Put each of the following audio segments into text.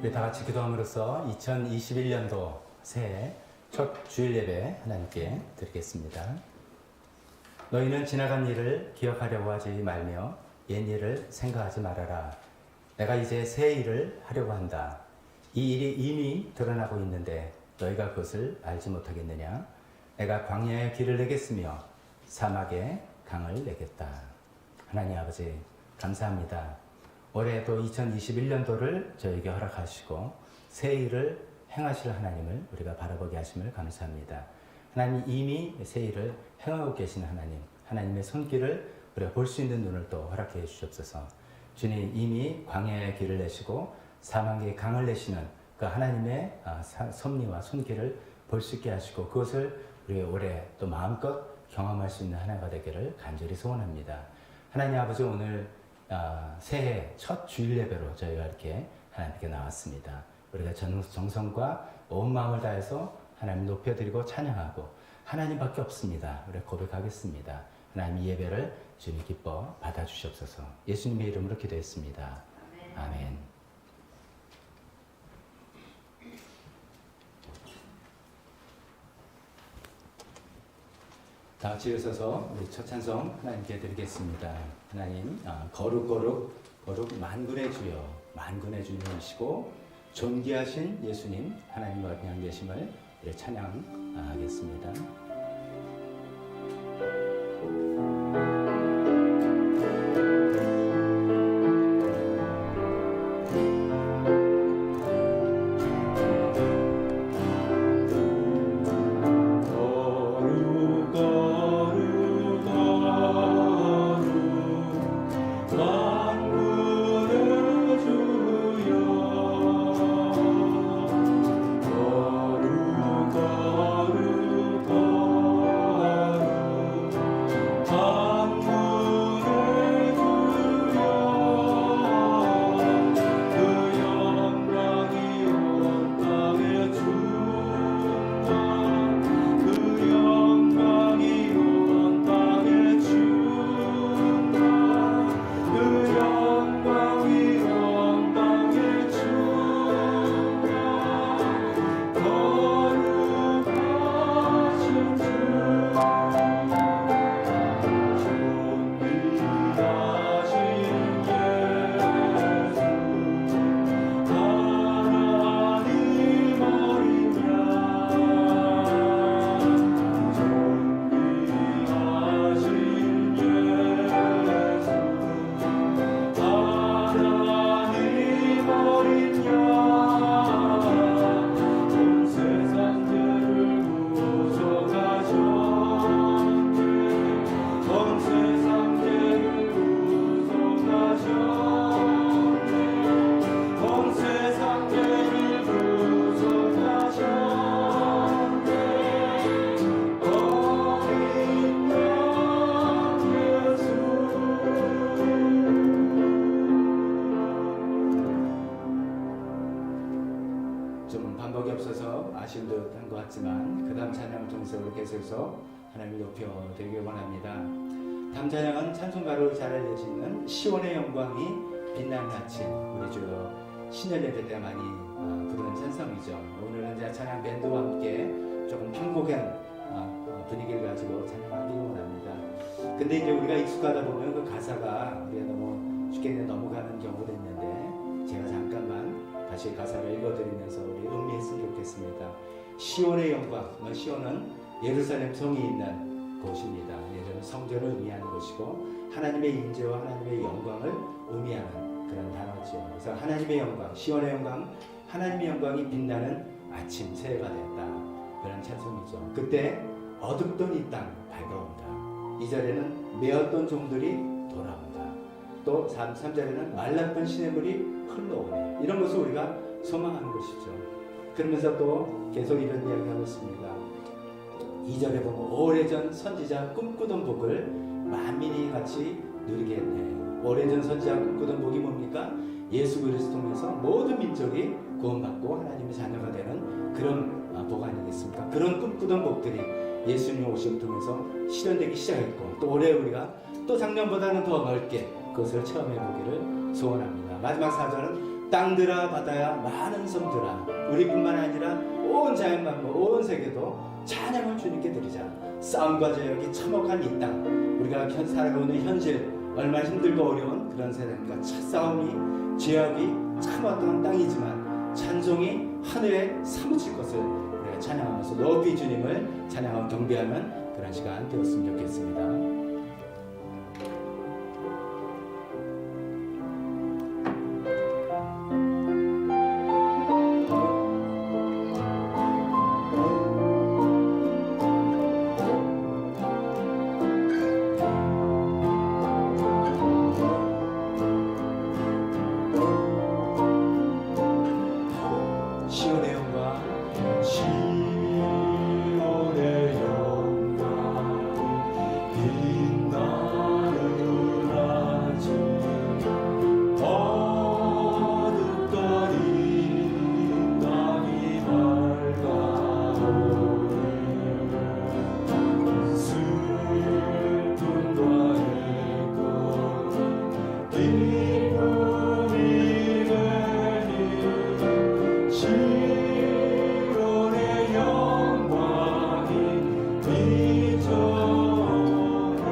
우리 다 같이 기도함으로써 2021년도 새해 첫 주일 예배 하나님께 드리겠습니다. 너희는 지나간 일을 기억하려고 하지 말며 옛 일을 생각하지 말아라. 내가 이제 새 일을 하려고 한다. 이 일이 이미 드러나고 있는데 너희가 그것을 알지 못하겠느냐? 내가 광야에 길을 내겠으며 사막에 강을 내겠다. 하나님 아버지 감사합니다. 올해도 2021년도를 저에게 허락하시고 새 일을 행하실 하나님을 우리가 바라보게 하심을 감사합니다. 하나님 이미 새 일을 행하고 계신 하나님, 하나님의 손길을 우리가 볼 수 있는 눈을 또 허락해 주시옵소서. 주님 이미 광야의 길을 내시고 사막의 강을 내시는 그 하나님의 섭리와 손길을 볼 수 있게 하시고 그것을 우리 올해 또 마음껏 경험할 수 있는 하나가 되기를 간절히 소원합니다. 하나님 아버지 오늘 새해 첫 주일 예배로 저희가 이렇게 하나님께 나왔습니다. 우리가 정성과 온 마음을 다해서 하나님 높여드리고 찬양하고 하나님밖에 없습니다. 우리가 고백하겠습니다. 하나님 이 예배를 주님 기뻐 받아주시옵소서. 예수님의 이름으로 기도했습니다. 아멘. 다 같이 일어서서 우리 첫 찬송 하나님께 드리겠습니다. 하나님 거룩 만군의 주여 만군의 주님이시고 존귀하신 예수님 하나님과 그냥 계심을 찬양하겠습니다. 아쉬운 듯한 것 같지만 그 다음 찬양을 통해서 우리 계속해서 하나님을 높여드리길 원합니다. 다음 찬양은 찬송가로 잘 알려지는 시온의 영광이 빛나는 아침, 우리 주 신년 예배 때 많이 부르는 찬송이죠. 오늘은 이제 찬양 밴드와 함께 조금 편곡한 분위기를 가지고 찬양하기를 원합니다. 근데 이제 우리가 익숙하다 보면 그 가사가 우리가 너무 쉽게 넘어가는 경우도 있는데 제가 잠깐만 다시 가사를 읽어드리면서 우리 음미했으면 좋겠습니다. 시온의 영광, 시온은 예루살렘 성이 있는 곳입니다. 예루살렘 성전을 의미하는 것이고 하나님의 임재와 하나님의 영광을 의미하는 그런 단어죠. 그래서 하나님의 영광, 시온의 영광, 하나님의 영광이 빛나는 아침 새해가 됐다. 그런 찬송이죠. 그때 어둡던 이 땅 밝아온다. 2절에는 메었던 종들이 돌아온다. 또 3절에는 말랐던 시냇물이 흘러오네. 이런 것을 우리가 소망하는 것이죠. 그러면서 또 계속 이런 이야기하고 있습니다. 2절에 보면 오래전 선지자 꿈꾸던 복을 만민이 같이 누리게 했네. 오래전 선지자 꿈꾸던 복이 뭡니까? 예수 그리스도 통해서 모든 민족이 구원받고 하나님의 자녀가 되는 그런 복 아니겠습니까? 그런 꿈꾸던 복들이 예수님 오심을 통해서 실현되기 시작했고 또 올해 우리가 또 작년보다는 더 넓게 그것을 체험해 보기를 소원합니다. 마지막 4절은 땅들아 바다야 많은 섬들아 우리뿐만 아니라 온 자연만물 온 세계도 찬양을 주님께 드리자. 싸움과 제약이 참혹한 이 땅 우리가 살아가는 현실 얼마나 힘들고 어려운 그런 세상과 싸움이 죄악이 참혹한 땅이지만 찬송이 하늘에 사무칠 것을 우리가 찬양하면서 높이 주님을 찬양하고 경배하는 그런 시간 되었으면 좋겠습니다. 시온의 영광 시온의 영광 빛나는 아침 어둡던 이 땅이 밝아오네 슬픔과 애고 기쁨이 되니 시온의 영광이 비춰오네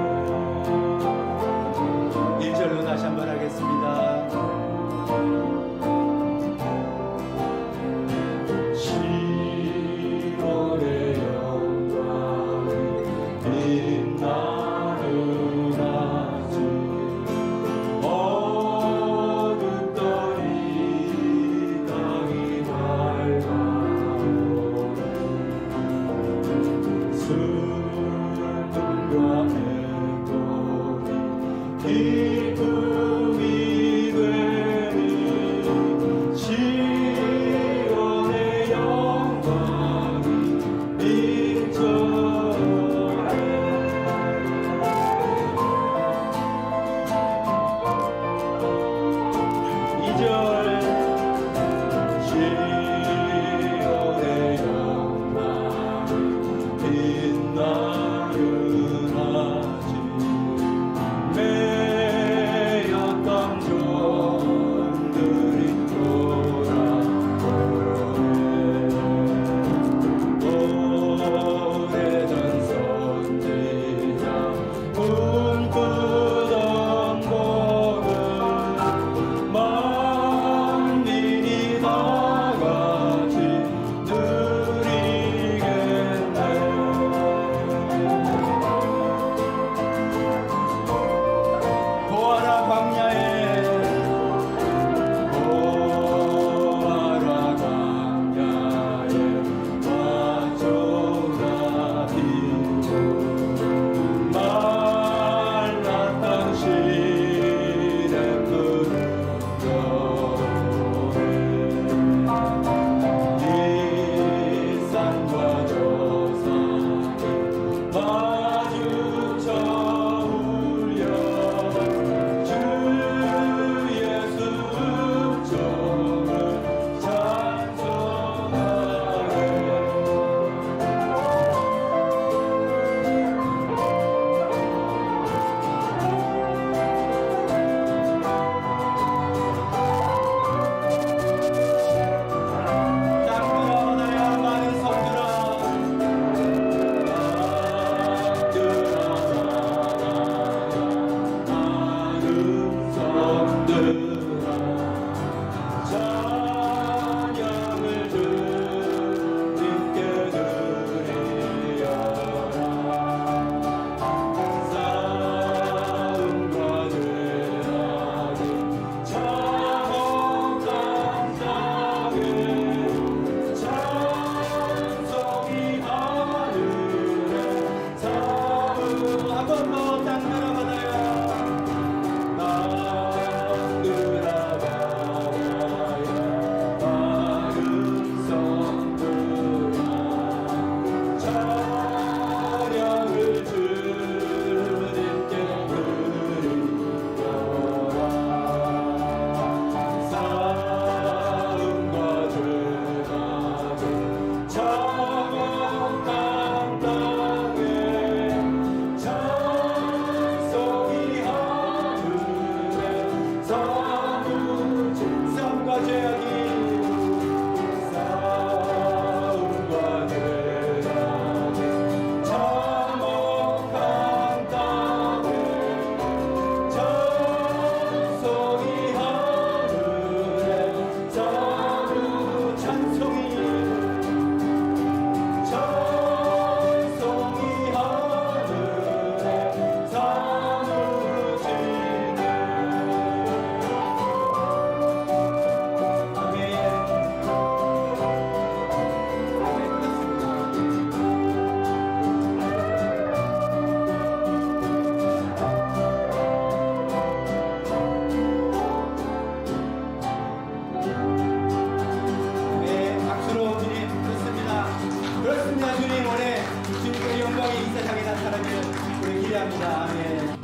감사합니다. 아멘.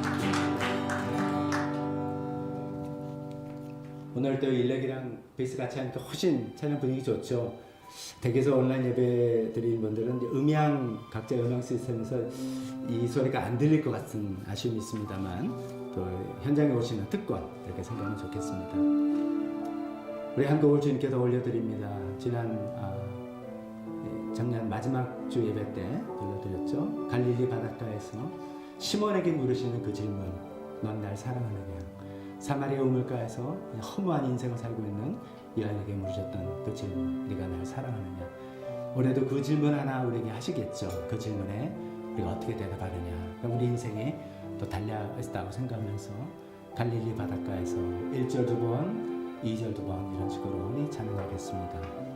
오늘 또 일렉이랑 베이스 같이 하니까 훨씬 찬양 분위기 좋죠. 댁에서 온라인 예배 드리는 분들은 이제 각자 음향 시스템에서 이 소리가 안 들릴 것 같은 아쉬움이 있습니다만 또 현장에 오시는 특권 이렇게 생각하면 좋겠습니다. 우리 한 곡을 주님께 더 올려드립니다. 작년 마지막 주 예배 때 들려드렸죠. 갈릴리 바닷가에서 시몬에게 물으시는 그 질문, 넌 날 사랑하느냐? 사마리아 우물가에서 허무한 인생을 살고 있는 요한에게 물으셨던 그 질문, 네가 날 사랑하느냐? 올해도 그 질문 하나 우리에게 하시겠죠. 그 질문에 우리가 어떻게 대답하느냐? 그럼 우리 인생이 또 달려있다고 생각하면서 갈릴리 바닷가에서 1절 2번, 2절 2번 이런 식으로 우리 찬양하겠습니다.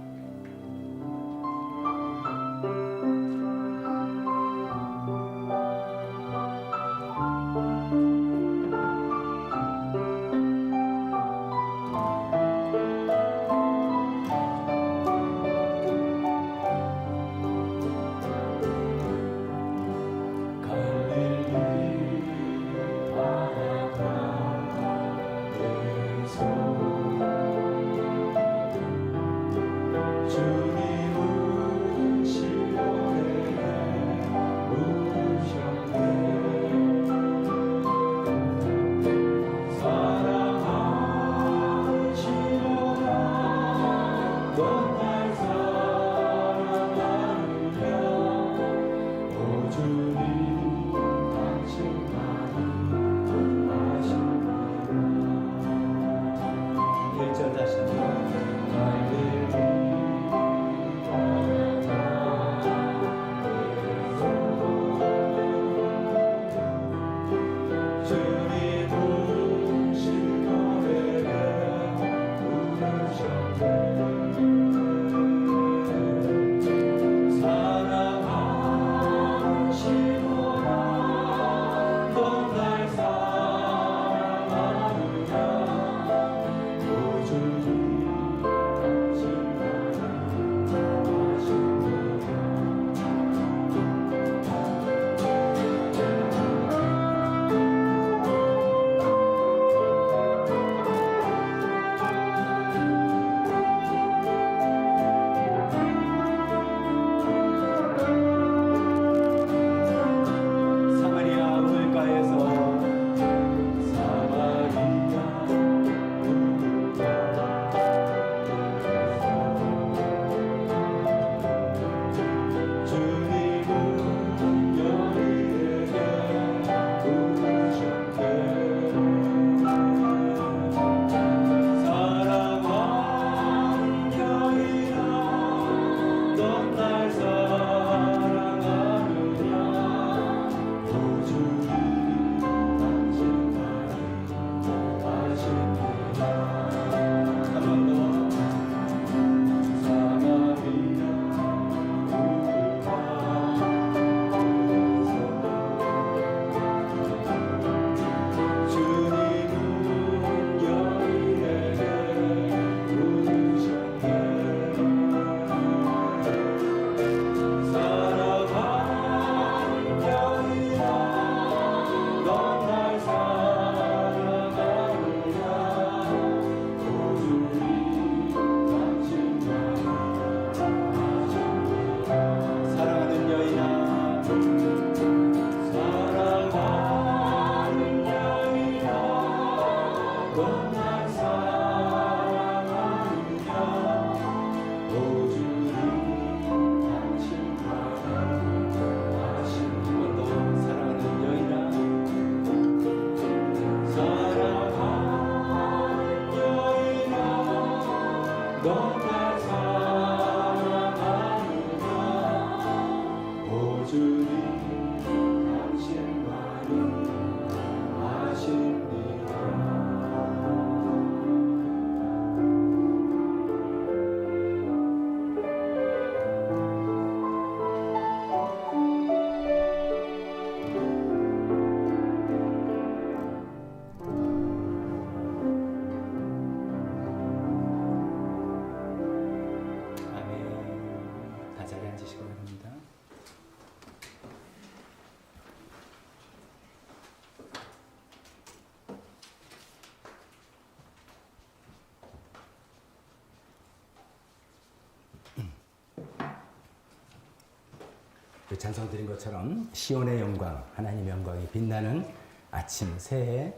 찬송 드린 것처럼 시온의 영광, 하나님의 영광이 빛나는 아침, 새해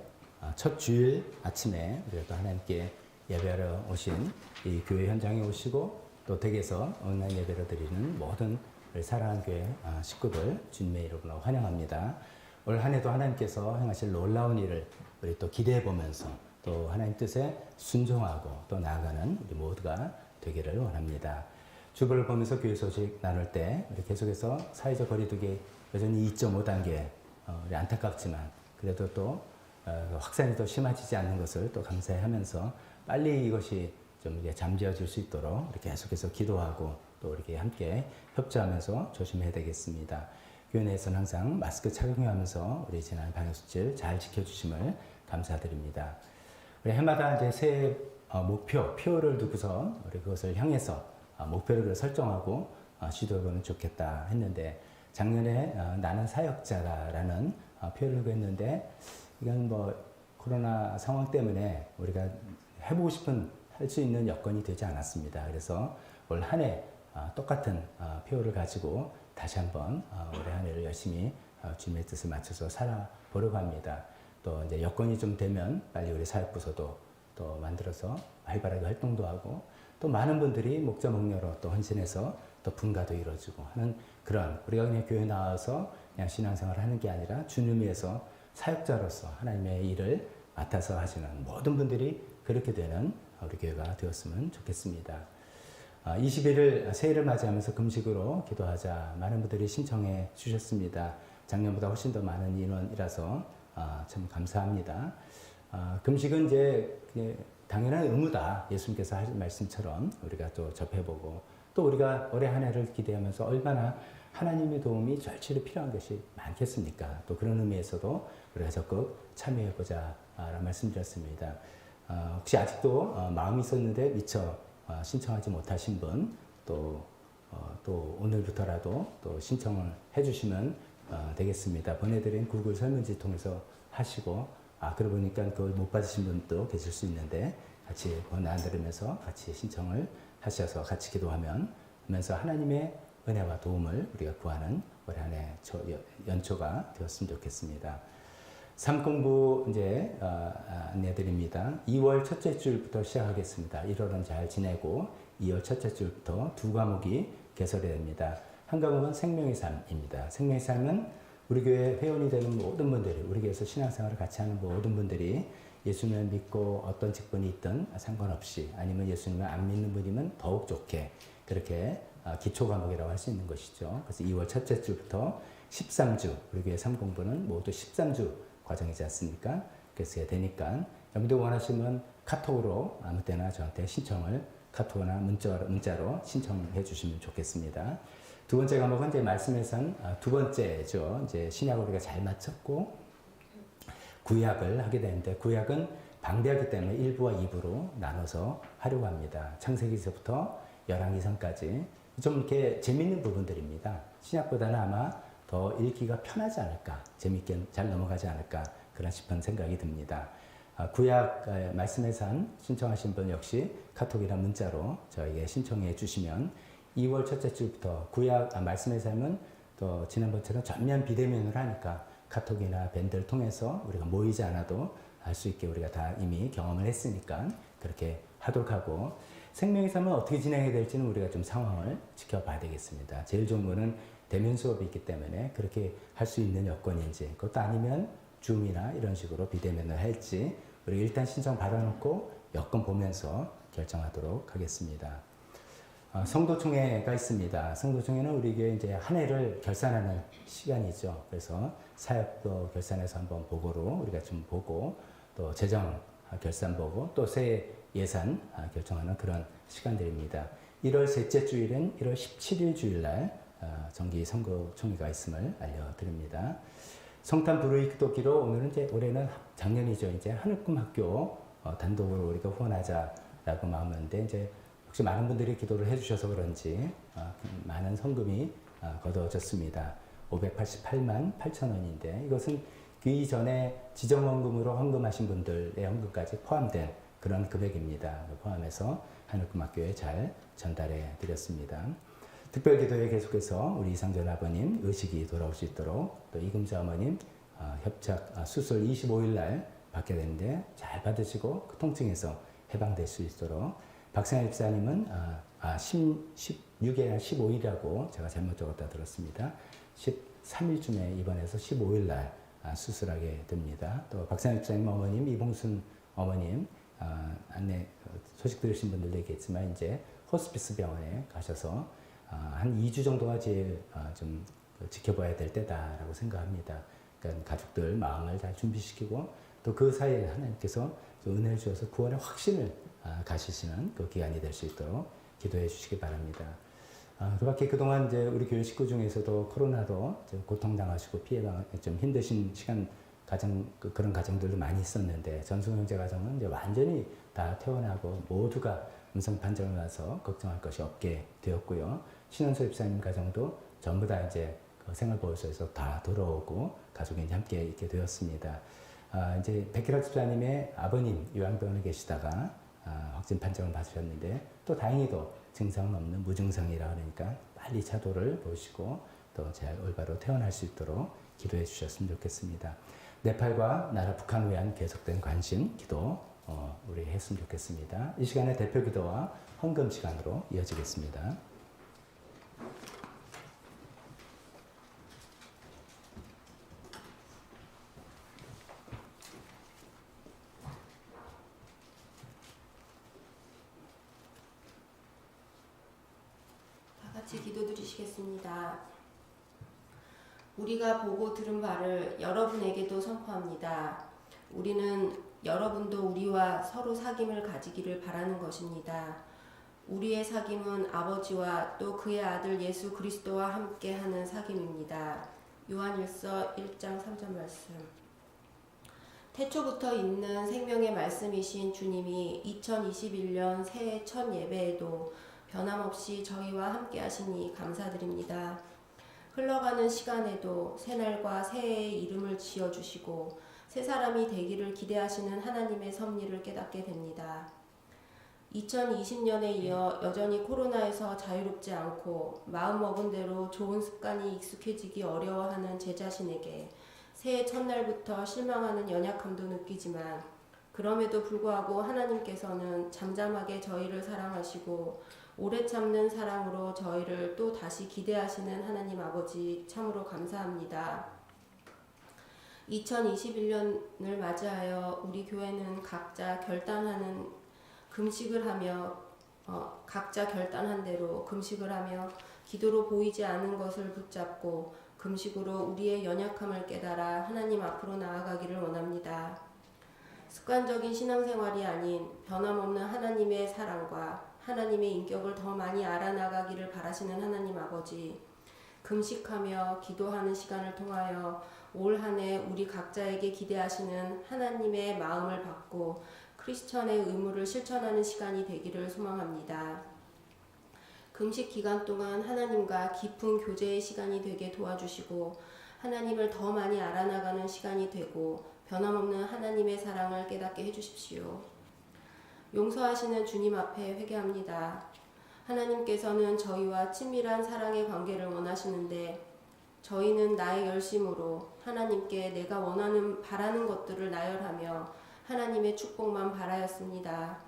첫 주일 아침에 우리가 또 하나님께 예배하러 오신 이 교회 현장에 오시고 또 댁에서 온라인 예배를 드리는 모든 우리 사랑하는 교회 식구들 주님의 이름으로 환영합니다. 올 한 해도 하나님께서 행하실 놀라운 일을 우리 또 기대해 보면서 또 하나님 뜻에 순종하고 또 나아가는 우리 모두가 되기를 원합니다. 주보를 보면서 교회 소식 나눌 때 우리 계속해서 사회적 거리두기 여전히 2.5단계 우리 안타깝지만 그래도 또 확산이 더 심해지지 않는 것을 또 감사하면서 빨리 이것이 좀 이제 잠재워질 수 있도록 우리 계속해서 기도하고 또 이렇게 함께 협조하면서 조심해야 되겠습니다. 교회 내에서는 항상 마스크 착용하면서 우리 지난 방역수칙 잘 지켜주심을 감사드립니다. 우리 해마다 이제 새해 표를 두고서 우리 그것을 향해서 목표를 설정하고 시도해보면 좋겠다 했는데 작년에 나는 사역자라는 표를 했는데 이건 뭐 코로나 상황 때문에 우리가 해보고 싶은 할 수 있는 여건이 되지 않았습니다. 그래서 올 한 해 똑같은 표를 가지고 다시 한번 올해 한 해를 열심히 주님의 뜻을 맞춰서 살아보려고 합니다. 또 이제 여건이 좀 되면 빨리 우리 사역부서도 또 만들어서 활발하게 활동도 하고 또 많은 분들이 목자 목녀로 또 헌신해서 또 분가도 이루어지고 하는 그런 우리가 그냥 교회 나와서 그냥 신앙생활을 하는 게 아니라 주님 위해서 사역자로서 하나님의 일을 맡아서 하시는 모든 분들이 그렇게 되는 우리 교회가 되었으면 좋겠습니다. 21일 새해를 맞이하면서 금식으로 기도하자 많은 분들이 신청해 주셨습니다. 작년보다 훨씬 더 많은 인원이라서 참 감사합니다. 금식은 이제 당연한 의무다. 예수님께서 하신 말씀처럼 우리가 또 접해보고 또 우리가 올해 한 해를 기대하면서 얼마나 하나님의 도움이 절실히 필요한 것이 많겠습니까? 또 그런 의미에서도 우리가 적극 참여해보자 라는 말씀드렸습니다. 혹시 아직도 마음이 있었는데 미처 신청하지 못하신 분, 또 오늘부터라도 또 신청을 해주시면 되겠습니다. 보내드린 구글 설문지 통해서 하시고, 그러고 보니까 그걸 못 받으신 분도 계실 수 있는데, 같이 번안 들으면서 같이 신청을 하셔서 같이 기도하면서 하나님의 은혜와 도움을 우리가 구하는 올해 한 해 연초가 되었으면 좋겠습니다. 삶 공부 이제 안내드립니다. 2월 첫째 주일부터 시작하겠습니다. 1월은 잘 지내고 2월 첫째 주일부터 두 과목이 개설이 됩니다. 한 과목은 생명의 삶입니다. 생명의 삶은 우리 교회 회원이 되는 모든 분들이 우리 교회에서 신앙생활을 같이 하는 모든 분들이 예수님을 믿고 어떤 직분이 있든 상관없이 아니면 예수님을 안 믿는 분이면 더욱 좋게 그렇게 기초 과목이라고 할 수 있는 것이죠. 그래서 2월 첫째 주부터 13주 우리 교회 삶 공부는 모두 13주 과정이지 않습니까? 그래서 되니까 여러분들 원하시면 카톡으로 아무 때나 저한테 신청을 카톡이나 문자로 신청해 주시면 좋겠습니다. 두 번째 과목은 이제 말씀에서 두 번째죠. 이제 신약을 우리가 잘 마쳤고 구약을 하게 되는데 구약은 방대하기 때문에 1부와 2부로 나눠서 하려고 합니다. 창세기서부터 열왕기상까지 좀 이렇게 재밌는 부분들입니다. 신약보다는 아마 더 읽기가 편하지 않을까, 재밌게 잘 넘어가지 않을까 그런 싶은 생각이 듭니다. 구약 말씀에서 신청하신 분 역시 카톡이나 문자로 저에게 신청해 주시면 2월 첫째 주부터 구약 말씀의 삶은 또 지난번처럼 전면 비대면으로 하니까 카톡이나 밴드를 통해서 우리가 모이지 않아도 할 수 있게 우리가 다 이미 경험을 했으니까 그렇게 하도록 하고 생명의 삶은 어떻게 진행해야 될지는 우리가 좀 상황을 지켜봐야 되겠습니다. 제일 좋은 거는 대면 수업이 있기 때문에 그렇게 할 수 있는 여건인지 그것도 아니면 줌이나 이런 식으로 비대면을 할지 우리 일단 신청 받아놓고 여건 보면서 결정하도록 하겠습니다. 성도총회가 있습니다. 성도총회는 우리 교회 이제 한 해를 결산하는 시간이죠. 그래서 사역도 결산해서 한번 보고로 우리가 좀 보고 또 재정 결산 보고 또 새 예산 결정하는 그런 시간들입니다. 1월 셋째 주일은 1월 17일 주일날 정기 선거총회가 있음을 알려드립니다. 성탄 불의 기도기로 오늘은 이제 올해는 작년이죠. 이제 하늘꿈 학교 단독으로 우리가 후원하자라고 마음먹는데 이제 혹시 많은 분들이 기도를 해주셔서 그런지 많은 성금이 거두어졌습니다. 588만 8천 원인데 이것은 그 이전에 지정헌금으로 헌금하신 분들의 헌금까지 포함된 그런 금액입니다. 포함해서 하늘꿈 학교에 잘 전달해 드렸습니다. 특별기도회 계속해서 우리 이상전 아버님 의식이 돌아올 수 있도록, 또 이금자 어머님 협착 수술 25일 날 받게 되는데 잘 받으시고 그 통증에서 해방될 수 있도록, 박상일 집사님은 16일 15일이라고 제가 잘못 적었다 들었습니다. 13일쯤에 입원해서 15일 날 수술하게 됩니다. 또 박상일 집사님 어머님, 이봉순 어머님 안내 소식 들으신 분들도 있겠지만 이제 호스피스 병원에 가셔서 한 2주 정도가 제일 좀 지켜봐야 될 때다라고 생각합니다. 그러니까 가족들 마음을 잘 준비시키고, 또 그 사이에 하나님께서 은혜를 주셔서 구원의 확신을 가지시는 그 기간이 될 수 있도록 기도해 주시기 바랍니다. 그 밖에 그동안 이제 우리 교회 식구 중에서도 코로나로 좀 고통당하시고 좀 힘드신 시간 그런 가정들도 많이 있었는데, 전승호 형제 가정은 이제 완전히 다 퇴원하고 모두가 음성 판정을 나서 걱정할 것이 없게 되었고요. 신원소 집사님 가정도 전부 다 이제 그 생활보호소에서 다 돌아오고 가족이 이제 함께 있게 되었습니다. 이제 백희락 집사님의 아버님 요양병원에 계시다가 확진 판정을 받으셨는데, 또 다행히도 증상은 없는 무증상이라 그러니까 빨리 차도를 보시고 또 잘 올바로 퇴원할 수 있도록 기도해 주셨으면 좋겠습니다. 네팔과 나라 북한을 위한 계속된 관심, 기도 우리 했으면 좋겠습니다. 이 시간에 대표 기도와 헌금 시간으로 이어지겠습니다. 다 같이 기도드리시겠습니다. 우리가 보고 들은 바를 여러분에게도 선포합니다. 우리는 여러분도 우리와 서로 사귐을 가지기를 바라는 것입니다. 우리의 사귐은 아버지와 또 그의 아들 예수 그리스도와 함께하는 사귐입니다. 요한일서 1장 3절 말씀. 태초부터 있는 생명의 말씀이신 주님이 2021년 새해 첫 예배에도 변함없이 저희와 함께하시니 감사드립니다. 흘러가는 시간에도 새날과 새해의 이름을 지어주시고 새 사람이 되기를 기대하시는 하나님의 섭리를 깨닫게 됩니다. 2020년에 이어 여전히 코로나에서 자유롭지 않고 마음먹은 대로 좋은 습관이 익숙해지기 어려워하는 제 자신에게 새해 첫날부터 실망하는 연약함도 느끼지만, 그럼에도 불구하고 하나님께서는 잠잠하게 저희를 사랑하시고 오래 참는 사랑으로 저희를 또 다시 기대하시는 하나님 아버지, 참으로 감사합니다. 2021년을 맞이하여 우리 교회는 각자 결단한 대로 금식을 하며 기도로 보이지 않는 것을 붙잡고 금식으로 우리의 연약함을 깨달아 하나님 앞으로 나아가기를 원합니다. 습관적인 신앙생활이 아닌 변함없는 하나님의 사랑과 하나님의 인격을 더 많이 알아나가기를 바라시는 하나님 아버지, 금식하며 기도하는 시간을 통하여 올 한 해 우리 각자에게 기대하시는 하나님의 마음을 받고 크리스천의 의무를 실천하는 시간이 되기를 소망합니다. 금식 기간 동안 하나님과 깊은 교제의 시간이 되게 도와주시고 하나님을 더 많이 알아나가는 시간이 되고 변함없는 하나님의 사랑을 깨닫게 해주십시오. 용서하시는 주님 앞에 회개합니다. 하나님께서는 저희와 친밀한 사랑의 관계를 원하시는데 저희는 나의 열심으로 하나님께 내가 바라는 것들을 나열하며 하나님의 축복만 바라였습니다.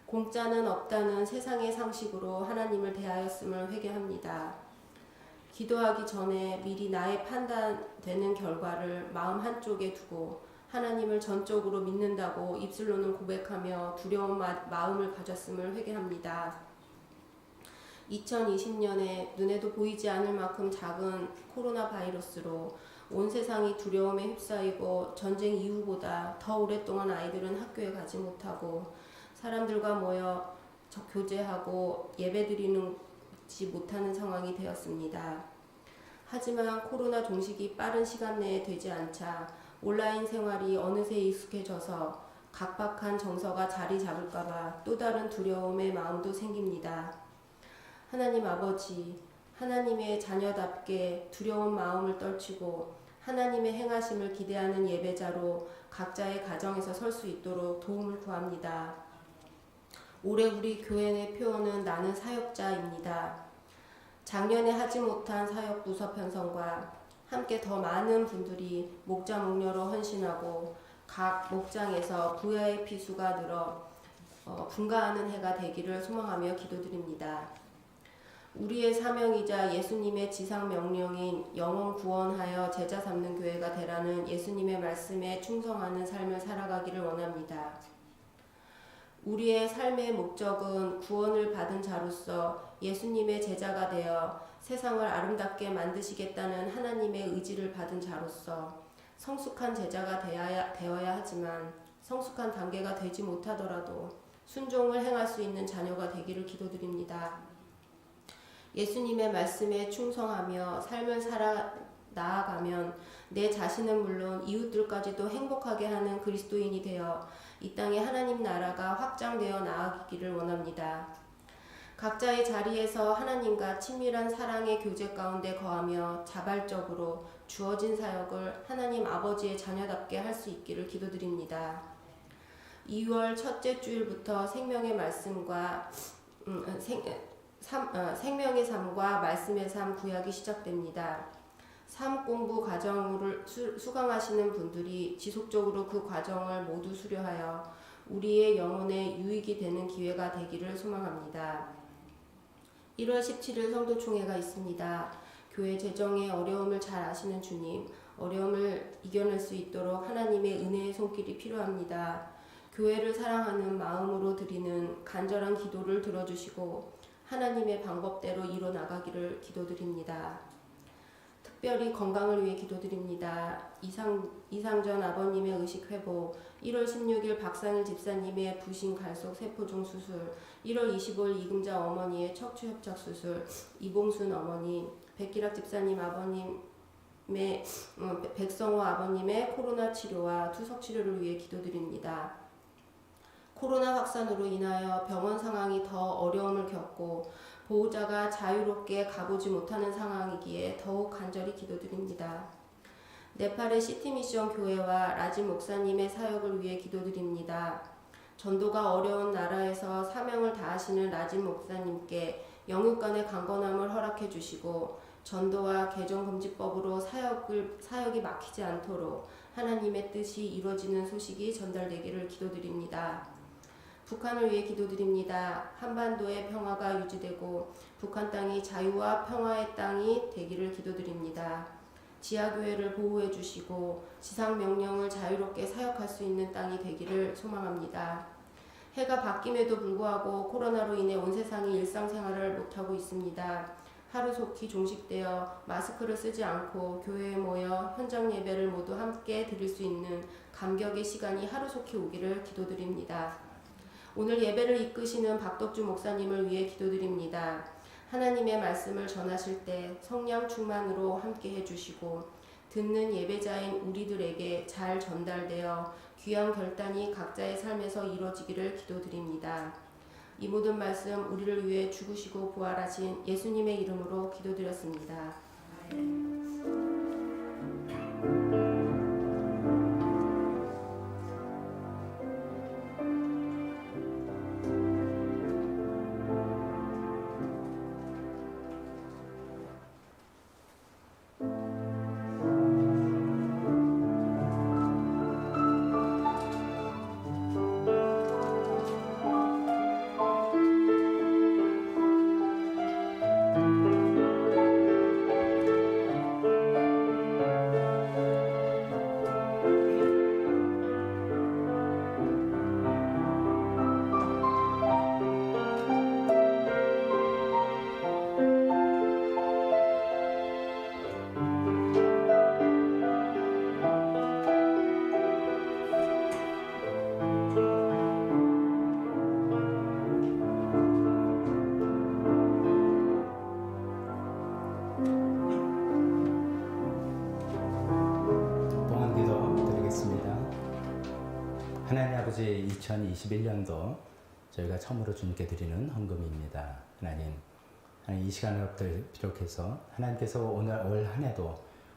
공짜는 없다는 세상의 상식으로 하나님을 대하였음을 회개합니다. 기도하기 전에 미리 나의 판단되는 결과를 마음 한쪽에 두고 하나님을 전적으로 믿는다고 입술로는 고백하며 두려운 마음을 가졌음을 회개합니다. 2020년에 눈에도 보이지 않을 만큼 작은 코로나 바이러스로 온 세상이 두려움에 휩싸이고 전쟁 이후보다 더 오랫동안 아이들은 학교에 가지 못하고 사람들과 모여 교제하고 예배드리지 못하는 상황이 되었습니다. 하지만 코로나 종식이 빠른 시간 내에 되지 않자 온라인 생활이 어느새 익숙해져서 각박한 정서가 자리 잡을까봐 또 다른 두려움의 마음도 생깁니다. 하나님 아버지, 하나님의 자녀답게 두려운 마음을 떨치고 하나님의 행하심을 기대하는 예배자로 각자의 가정에서 설 수 있도록 도움을 구합니다. 올해 우리 교회 내 표어는 나는 사역자입니다. 작년에 하지 못한 사역 부서 편성과 함께 더 많은 분들이 목자 목녀로 헌신하고 각 목장에서 부야의 피수가 늘어 분가하는 해가 되기를 소망하며 기도드립니다. 우리의 사명이자 예수님의 지상 명령인 영혼 구원하여 제자 삼는 교회가 되라는 예수님의 말씀에 충성하는 삶을 살아가기를 원합니다. 우리의 삶의 목적은 구원을 받은 자로서 예수님의 제자가 되어 세상을 아름답게 만드시겠다는 하나님의 의지를 받은 자로서 성숙한 제자가 되어야 하지만 성숙한 단계가 되지 못하더라도 순종을 행할 수 있는 자녀가 되기를 기도드립니다. 예수님의 말씀에 충성하며 삶을 살아 나아가면 내 자신은 물론 이웃들까지도 행복하게 하는 그리스도인이 되어 이 땅에 하나님 나라가 확장되어 나아가기를 원합니다. 각자의 자리에서 하나님과 친밀한 사랑의 교제 가운데 거하며 자발적으로 주어진 사역을 하나님 아버지의 자녀답게 할 수 있기를 기도드립니다. 2월 첫째 주일부터 생명의 말씀과 생명의 삶과 말씀의 삶 구약이 시작됩니다. 삶 공부 과정을 수강하시는 분들이 지속적으로 그 과정을 모두 수료하여 우리의 영혼에 유익이 되는 기회가 되기를 소망합니다. 1월 17일 성도총회가 있습니다. 교회 재정의 어려움을 잘 아시는 주님, 어려움을 이겨낼 수 있도록 하나님의 은혜의 손길이 필요합니다. 교회를 사랑하는 마음으로 드리는 간절한 기도를 들어주시고 하나님의 방법대로 이뤄나가기를 기도드립니다. 특별히 건강을 위해 기도드립니다. 이상전 아버님의 의식 회복, 1월 16일 박상일 집사님의 부신 갈속 세포종 수술, 1월 25일 이금자 어머니의 척추 협착 수술, 이봉순 어머니, 백기락 집사님 아버님의 백성호 아버님의 코로나 치료와 투석 치료를 위해 기도드립니다. 코로나 확산으로 인하여 병원 상황이 더 어려움을 겪고 보호자가 자유롭게 가보지 못하는 상황이기에 더욱 간절히 기도드립니다. 네팔의 시티미션 교회와 라진 목사님의 사역을 위해 기도드립니다. 전도가 어려운 나라에서 사명을 다하시는 라진 목사님께 영육간의 강건함을 허락해 주시고 전도와 개정금지법으로 사역이 막히지 않도록 하나님의 뜻이 이루어지는 소식이 전달되기를 기도드립니다. 북한을 위해 기도드립니다. 한반도의 평화가 유지되고 북한 땅이 자유와 평화의 땅이 되기를 기도드립니다. 지하교회를 보호해 주시고 지상명령을 자유롭게 사역할 수 있는 땅이 되기를 소망합니다. 해가 바뀜에도 불구하고 코로나로 인해 온 세상이 일상생활을 못하고 있습니다. 하루속히 종식되어 마스크를 쓰지 않고 교회에 모여 현장 예배를 모두 함께 드릴 수 있는 감격의 시간이 하루속히 오기를 기도드립니다. 오늘 예배를 이끄시는 박덕주 목사님을 위해 기도드립니다. 하나님의 말씀을 전하실 때 성령 충만으로 함께 해주시고 듣는 예배자인 우리들에게 잘 전달되어 귀한 결단이 각자의 삶에서 이루어지기를 기도드립니다. 이 모든 말씀 우리를 위해 죽으시고 부활하신 예수님의 이름으로 기도드렸습니다. 하나님 아버지 2021년도 저희가 처음으로 주님께 드리는 헌금입니다. 하나님 이 시간을 비롯해서 하나님께서 오늘 올 한 해도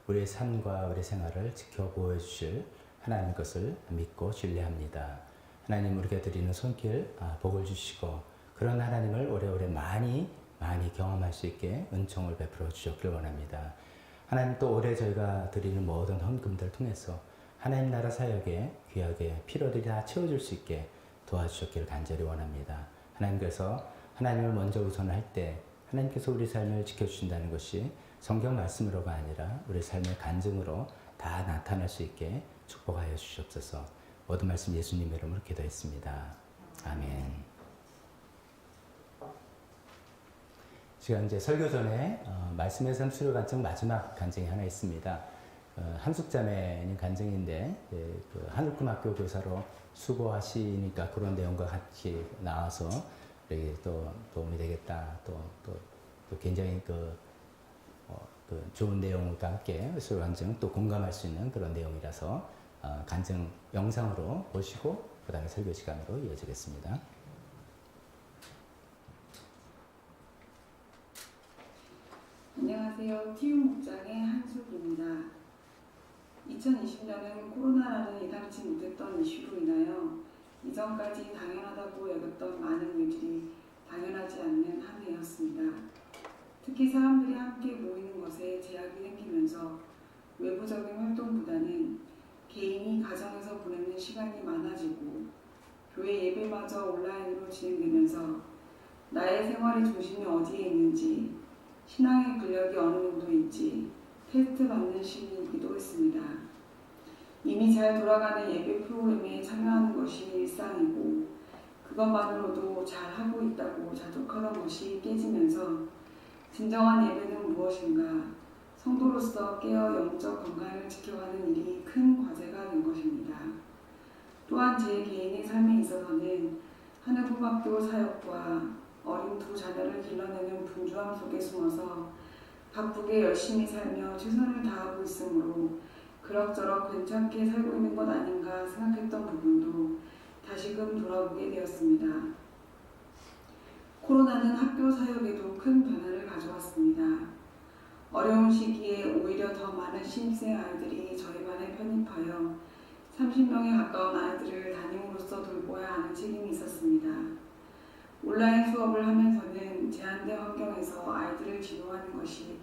우리의 삶과 우리 생활을 지켜보여 주실 하나님 것을 믿고 신뢰합니다. 하나님 우리가 드리는 손길 복을 주시고 그런 하나님을 오래오래 많이 많이 경험할 수 있게 은총을 베풀어 주셨길 원합니다. 하나님 또 올해 저희가 드리는 모든 헌금들 통해서 하나님 나라 사역에 귀하게 필요들이 다 채워줄 수 있게 도와주셨기를 간절히 원합니다. 하나님께서 하나님을 먼저 우선할 때 하나님께서 우리 삶을 지켜주신다는 것이 성경 말씀으로가 아니라 우리 삶의 간증으로 다 나타날 수 있게 축복하여 주시옵소서. 모든 말씀 예수님 이름으로 기도했습니다. 아멘. 지금 이제 설교 전에 말씀의 삶 수료 간증 마지막 간증이 하나 있습니다. 한숙자매님 간증인데 그 한울금학교 교사로 수고하시니까 그런 내용과 같이 나와서 또 도움이 되겠다. 또 굉장히 그 좋은 내용과 함께 수료 간증 또 공감할 수 있는 그런 내용이라서 간증 영상으로 보시고 그 다음에 설교 시간으로 이어지겠습니다. 안녕하세요. 티움 목장의 한숙입니다. 2020년은 코로나라는 예상치 못했던 이슈로 인하여 이전까지 당연하다고 여겼던 많은 일들이 당연하지 않는 한 해였습니다. 특히 사람들이 함께 모이는 것에 제약이 생기면서 외부적인 활동보다는 개인이 가정에서 보내는 시간이 많아지고 교회 예배마저 온라인으로 진행되면서 나의 생활의 중심이 어디에 있는지, 신앙의 근력이 어느 정도인지 테스트 받는 시기이기도 했습니다. 이미 잘 돌아가는 예배 프로그램에 참여하는 것이 일상이고 그것만으로도 잘하고 있다고 자족하던 것이 깨지면서 진정한 예배는 무엇인가, 성도로서 깨어 영적 건강을 지켜가는 일이 큰 과제가 된 것입니다. 또한 제 개인의 삶에 있어서는 한울금학교 사역과 어린 두 자녀를 길러내는 분주함 속에 숨어서 바쁘게 열심히 살며 최선을 다하고 있으므로 그럭저럭 괜찮게 살고 있는 것 아닌가 생각했던 부분도 다시금 돌아보게 되었습니다. 코로나는 학교 사역에도 큰 변화를 가져왔습니다. 어려운 시기에 오히려 더 많은 신입생 아이들이 저희 반에 편입하여 30명에 가까운 아이들을 담임으로서 돌보아야 하는 책임이 있었습니다. 온라인 수업을 하면서는 제한된 환경에서 아이들을 지도하는 것이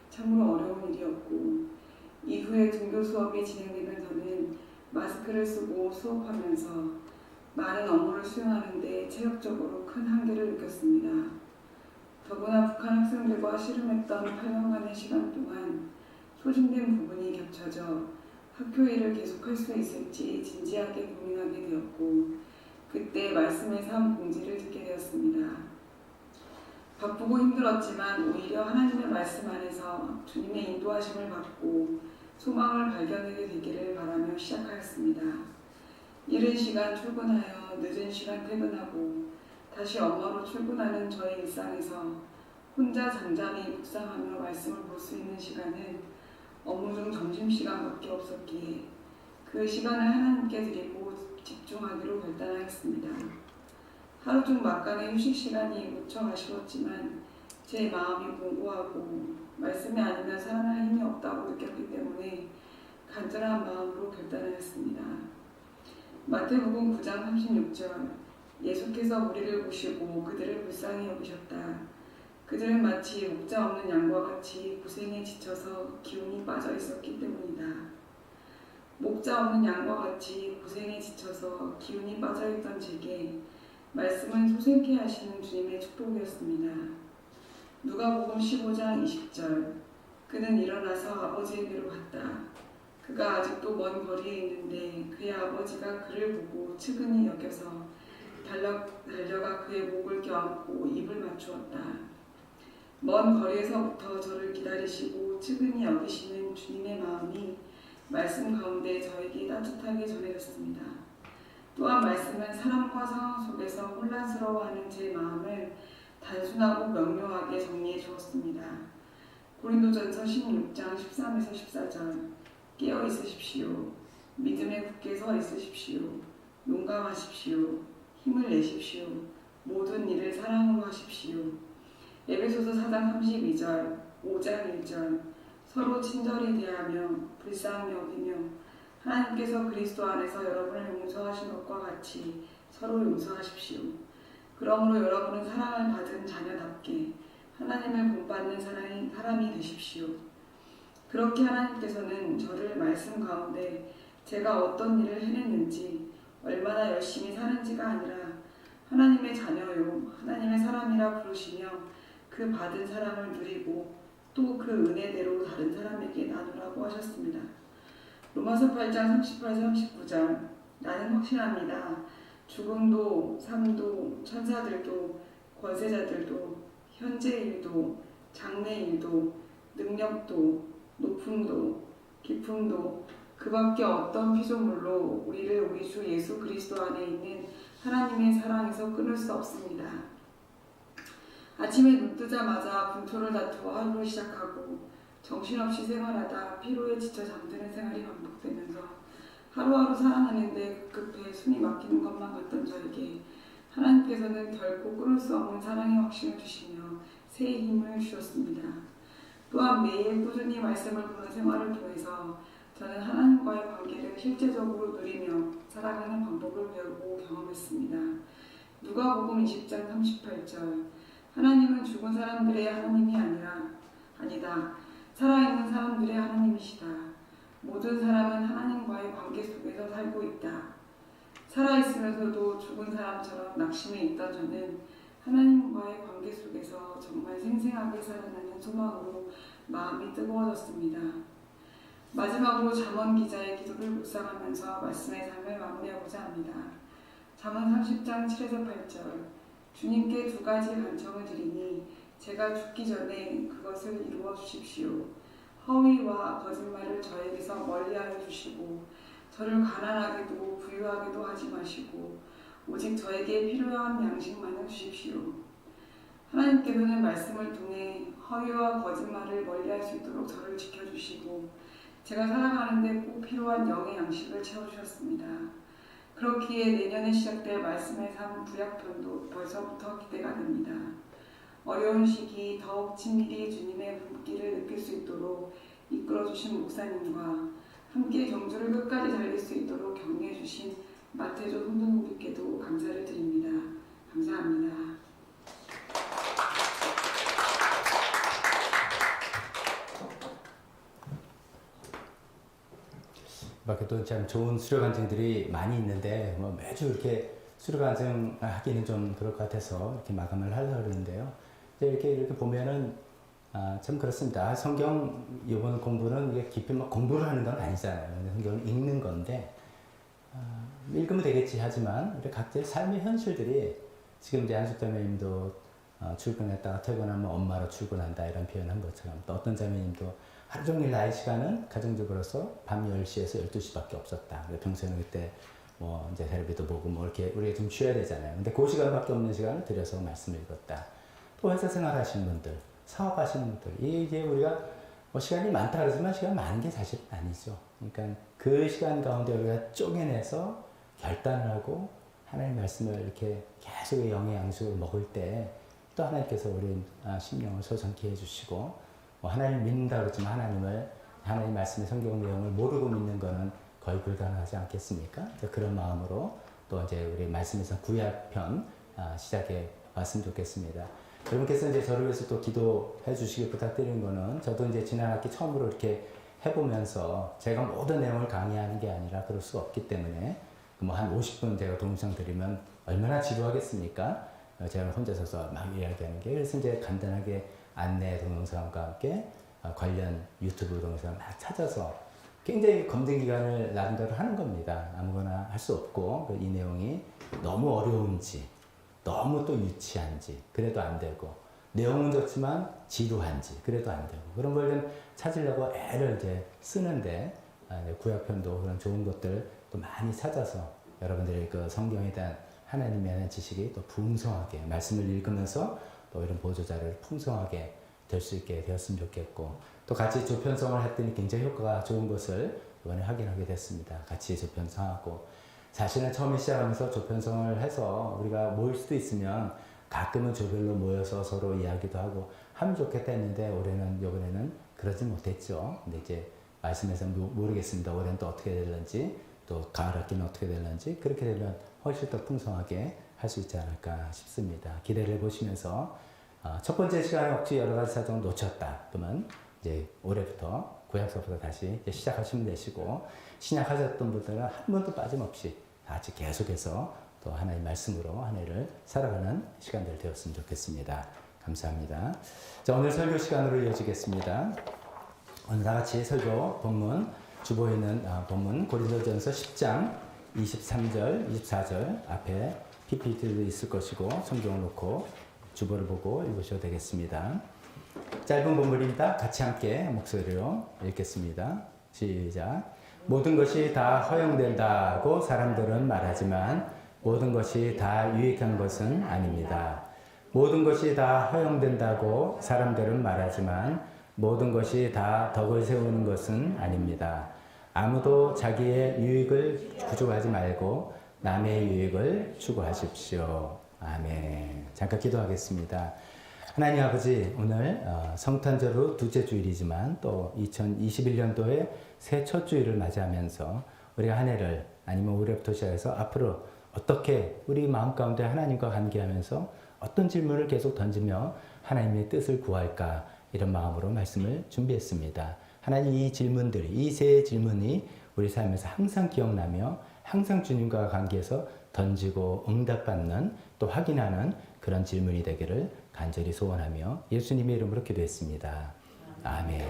참으로 어려운 일이었고, 이후에 등교 수업이 진행되면서는 마스크를 쓰고 수업하면서 많은 업무를 수행하는 데 체력적으로 큰 한계를 느꼈습니다. 더구나 북한 학생들과 씨름했던 8년간의 시간 동안 소진된 부분이 겹쳐져 학교 일을 계속할 수 있을지 진지하게 고민하게 되었고, 그때 말씀의 삶 공지를 듣게 되었습니다. 바쁘고 힘들었지만 오히려 하나님의 말씀 안에서 주님의 인도하심을 받고 소망을 발견하게 되기를 바라며 시작하였습니다. 이른 시간 출근하여 늦은 시간 퇴근하고 다시 엄마로 출근하는 저의 일상에서 혼자 잠잠히 묵상하며 말씀을 볼 수 있는 시간은 업무 중 점심시간밖에 없었기에 그 시간을 하나님께 드리고 집중하기로 결단하였습니다. 하루 중 막간의 휴식 시간이 무척 아쉬웠지만 제 마음이 공고하고 말씀이 아니면 살아날 힘이 없다고 느꼈기 때문에 간절한 마음으로 결단하였습니다. 마태복음 9장 36절 예수께서 우리를 보시고 그들을 불쌍히 여기셨다. 그들은 마치 목자 없는 양과 같이 고생에 지쳐서 기운이 빠져 있었기 때문이다. 목자 없는 양과 같이 고생에 지쳐서 기운이 빠져있던 제게 말씀은 소생케 하시는 주님의 축복이었습니다. 누가복음 15장 20절 그는 일어나서 아버지에게로 갔다. 그가 아직도 먼 거리에 있는데 그의 아버지가 그를 보고 측은히 여겨서 달려가 그의 목을 껴안고 입을 맞추었다. 먼 거리에서부터 저를 기다리시고 측은히 여기시는 주님의 마음이 말씀 가운데 저에게 따뜻하게 전해졌습니다. 또한 말씀은 사람과 상황 속에서 혼란스러워하는 제 마음을 단순하고 명료하게 정리해 주었습니다. 고린도전서 16장 13에서 14절 깨어 있으십시오. 믿음에 굳게 서 있으십시오. 용감하십시오. 힘을 내십시오. 모든 일을 사랑으로 하십시오. 에베소서 4장 32절 5장 1절 서로 친절히 대하며 불쌍히 여기며 하나님께서 그리스도 안에서 여러분을 용서하신 것과 같이 서로 용서하십시오. 그러므로 여러분은 사랑을 받은 자녀답게 하나님을 본받는 사람이 되십시오. 그렇게 하나님께서는 저를 말씀 가운데 제가 어떤 일을 해냈는지 얼마나 열심히 사는지가 아니라 하나님의 자녀요 하나님의 사람이라 부르시며 그 받은 사랑을 누리고 또 그 은혜대로 다른 사람에게 나누라고 하셨습니다. 로마서 8장 38, 39절 나는 확신합니다. 죽음도 삶도 천사들도 권세자들도 현재 일도 장래 일도 능력도 높음도 깊음도 그 밖에 어떤 피조물로 우리를 우리 주 예수 그리스도 안에 있는 하나님의 사랑에서 끊을 수 없습니다. 아침에 눈 뜨자마자 분초를 다투어 하루를 시작하고 정신없이 생활하다 피로에 지쳐 잠드는 생활이 반복되면서 하루하루 살아가는데 급해 숨이 막히는 것만 같던 저에게 하나님께서는 결코 끊을 수 없는 사랑의 확신을 주시며 새 힘을 주셨습니다. 또한 매일 꾸준히 말씀을 보는 생활을 통해서 저는 하나님과의 관계를 실제적으로 누리며 살아가는 방법을 배우고 경험했습니다. 누가복음 20장 38절 하나님은 죽은 사람들의 하나님이 아니다. 살아있는 사람들의 하나님이시다. 모든 사람은 하나님과의 관계 속에서 살고 있다. 살아있으면서도 죽은 사람처럼 낙심해 있던 저는 하나님과의 관계 속에서 정말 생생하게 살아나는 소망으로 마음이 뜨거워졌습니다. 마지막으로 잠언 기자의 기도를 묵상하면서 말씀의 삶을 마무리하고자 합니다. 잠언 30장 7에서 8절 주님께 두 가지 간청을 드리니 제가 죽기 전에 그것을 이루어 주십시오. 허위와 거짓말을 저에게서 멀리하여 주시고 저를 가난하게도 부유하게도 하지 마시고 오직 저에게 필요한 양식만을 주십시오. 하나님께서는 말씀을 통해 허위와 거짓말을 멀리할 수 있도록 저를 지켜주시고 제가 살아가는데 꼭 필요한 영의 양식을 채워주셨습니다. 그렇기에 내년에 시작될 말씀의 삶 구약편도 벌써부터 기대가 됩니다. 어려운 시기 더욱 친밀히 주님의 손길을 느낄 수 있도록 이끌어주신 목사님과 함께 경주를 끝까지 달릴 수 있도록 격려해주신 마태조 선생님께도 감사를 드립니다. 감사합니다. 밖에도 참 좋은 수료 간증들이 많이 있는데 뭐 매주 이렇게 수료 간증 하기는 좀 그럴 것 같아서 이렇게 마감을 하려고 그러는데요. 이렇게 보면은 참 그렇습니다. 성경 이번 공부는 이게 깊이 막 공부를 하는 건 아니잖아요. 성경을 읽는 건데 읽으면 되겠지 하지만 우리 각자의 삶의 현실들이 지금 이제 한숙 자매님도 출근했다가 퇴근하면 엄마로 출근한다 이런 표현한 것처럼 또 어떤 자매님도 하루 종일 나의 시간은 가정적으로서 밤 10시에서 12시밖에 없었다. 평소에는 그때 뭐 이제 텔레비도 보고 뭐 이렇게 우리가 좀 쉬어야 되잖아요. 근데 그 시간밖에 없는 시간을 들여서 말씀을 읽었다. 또 회사 생활 하시는 분들, 사업하시는 분들, 이게 우리가 뭐 시간이 많다 그러지만 시간 많은 게 사실 아니죠. 그러니까 그 시간 가운데 우리가 쪼개내서 결단을 하고 하나님 말씀을 이렇게 계속 영의 양식을 먹을 때 또 하나님께서 우리 심령을 소성케 해주시고 뭐 하나님 믿는다 그러지만 하나님 말씀의 성경 내용을 모르고 믿는 거는 거의 불가능하지 않겠습니까? 그런 마음으로 또 이제 우리 말씀에서 구약편 시작해 봤으면 좋겠습니다. 여러분께서 이제 저를 위해서 또 기도해 주시길 부탁드리는 거는 저도 이제 지난 학기 처음으로 이렇게 해보면서 제가 모든 내용을 강의하는 게 아니라 그럴 수가 없기 때문에 뭐 한 50분 제가 동영상 드리면 얼마나 지루하겠습니까? 제가 혼자 서서 막 이야기하는 게. 그래서 이제 간단하게 안내 동영상과 함께 관련 유튜브 동영상을 막 찾아서 굉장히 검증 기간을 나름대로 하는 겁니다. 아무거나 할 수 없고 이 내용이 너무 어려운지 너무 또 유치한지 그래도 안 되고 내용은 좋지만 지루한지 그래도 안 되고 그런 걸 좀 찾으려고 애를 이제 쓰는데 구약편도 그런 좋은 것들 또 많이 찾아서 여러분들의 그 성경에 대한 하나님에 대한 지식이 또 풍성하게 말씀을 읽으면서 또 이런 보조자를 풍성하게 될 수 있게 되었으면 좋겠고 또 같이 조편성을 했더니 굉장히 효과가 좋은 것을 이번에 확인하게 됐습니다. 같이 조편성하고 사실은 처음에 시작하면서 조편성을 해서 우리가 모일 수도 있으면 가끔은 조별로 모여서 서로 이야기도 하고 하면 좋겠다 했는데 이번에는 그러지 못했죠. 근데 이제 말씀에서 모르겠습니다. 올해는 또 어떻게 될런지 또 가을 학기는 어떻게 될런지 그렇게 되면 훨씬 더 풍성하게 할 수 있지 않을까 싶습니다. 기대를 해보시면서 첫 번째 시간에 혹시 여러 가지 사정 놓쳤다. 그러면 이제 올해부터 구약서부터 다시 이제 시작하시면 되시고, 신약하셨던 분들은 한 번도 빠짐없이 같이 계속해서 또 하나님 말씀으로 한 해를 살아가는 시간들 되었으면 좋겠습니다. 감사합니다. 자, 오늘 설교 시간으로 이어지겠습니다. 오늘 다 같이 설교 본문, 주보에 있는 본문 고린도전서 10장 23절, 24절 앞에 PPT도 있을 것이고 성경을 놓고 주보를 보고 읽으셔도 되겠습니다. 짧은 본문입니다. 같이 함께 목소리로 읽겠습니다. 시작. 모든 것이 다 허용된다고 사람들은 말하지만 모든 것이 다 유익한 것은 아닙니다. 모든 것이 다 허용된다고 사람들은 말하지만 모든 것이 다 덕을 세우는 것은 아닙니다. 아무도 자기의 유익을 구조하지 말고 남의 유익을 추구하십시오. 아멘. 잠깐 기도하겠습니다. 하나님 아버지, 오늘 성탄절 두째 주일이지만 또 2021년도의 새 첫 주일을 맞이하면서 우리가 한 해를 아니면 올해부터 시작해서 앞으로 어떻게 우리 마음 가운데 하나님과 관계하면서 어떤 질문을 계속 던지며 하나님의 뜻을 구할까, 이런 마음으로 말씀을 준비했습니다. 하나님, 이 질문들이, 이 세 질문이 우리 삶에서 항상 기억나며 항상 주님과 관계에서 던지고 응답받는, 또 확인하는 그런 질문이 되기를 간절히 소원하며 예수님의 이름으로 기도했습니다. 아멘.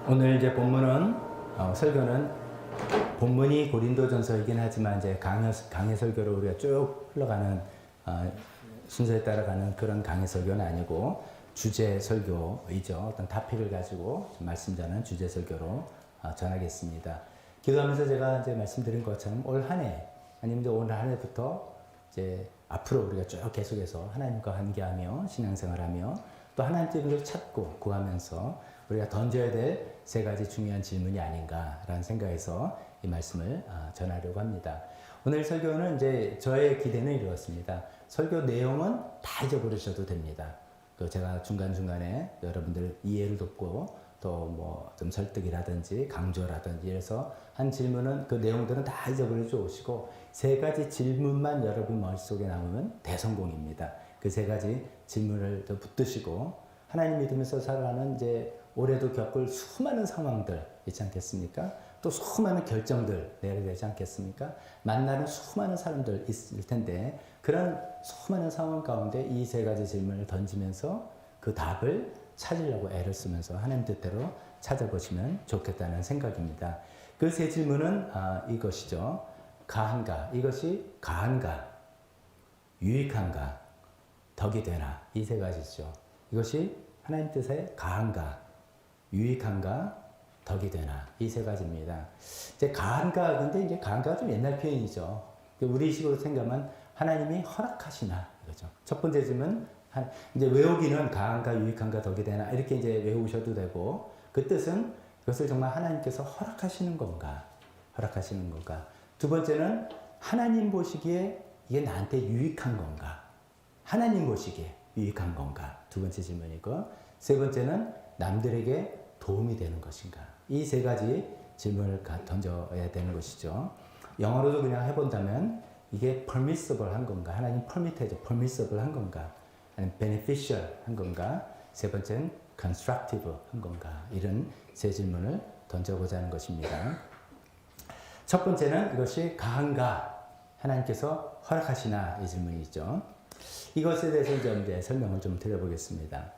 오늘 이제 본문은 설교는 본문이 고린도전서이긴 하지만 이제 강해 설교로 우리가 쭉 흘러가는 순서에 따라가는 그런 강해 설교는 아니고 주제 설교이죠. 어떤 토픽을 가지고 말씀 전하는 주제 설교로 전하겠습니다. 기도하면서 제가 이제 말씀드린 것처럼 올 한 해, 아니면 이제 오늘 한 해부터 이제 앞으로 우리가 쭉 계속해서 하나님과 관계하며 신앙생활하며 또 하나님 뜻을 찾고 구하면서 우리가 던져야 될 세 가지 중요한 질문이 아닌가라는 생각에서 이 말씀을 전하려고 합니다. 오늘 설교는 이제 저의 기대는 이렇습니다. 설교 내용은 다 잊어버리셔도 됩니다. 제가 중간중간에 여러분들 이해를 돕고 또 뭐 좀 설득이라든지 강조라든지 해서 한 질문은 그 내용들은 다 잊어버려 주시고 세 가지 질문만 여러분 머릿속에 남으면 대성공입니다. 그 세 가지 질문을 더 붙드시고 하나님 믿으면서 살아가는 이제 올해도 겪을 수많은 상황들 있지 않겠습니까? 또 수많은 결정들 내려야 되지 않겠습니까? 만나는 수많은 사람들 있을 텐데 그런 수많은 상황 가운데 이 세 가지 질문을 던지면서 그 답을 찾으려고 애를 쓰면서 하나님 뜻대로 찾아보시면 좋겠다는 생각입니다. 그 세 질문은 이것이죠. 가한가, 이것이 가한가, 유익한가, 덕이 되나, 이 세 가지죠. 이것이 하나님 뜻의 가한가, 유익한가, 덕이 되나, 이 세 가지입니다. 이제 가한가, 근데 이제 가한가가 좀 옛날 표현이죠. 우리식으로 생각하면 하나님이 허락하시나, 이거죠. 첫 번째 질문, 이제 외우기는 가한가, 유익한가, 덕이 되나, 이렇게 이제 외우셔도 되고, 그 뜻은 이것을 정말 하나님께서 허락하시는 건가, 허락하시는 건가. 두 번째는 하나님 보시기에 이게 나한테 유익한 건가, 하나님 보시기에 유익한 건가. 두 번째 질문이고, 세 번째는 남들에게 도움이 되는 것인가. 이 세 가지 질문을 던져야 되는 것이죠. 영어로도 그냥 해본다면 이게 permissible 한 건가, 하나님 permitted, permissible 한 건가, 아니면 beneficial 한 건가, 세 번째는 constructive 한 건가, 이런 세 질문을 던져보자 하는 것입니다. 첫 번째는 이것이 가한가, 하나님께서 허락하시나, 이 질문이죠. 이것에 대해서 이제 설명을 좀 드려보겠습니다.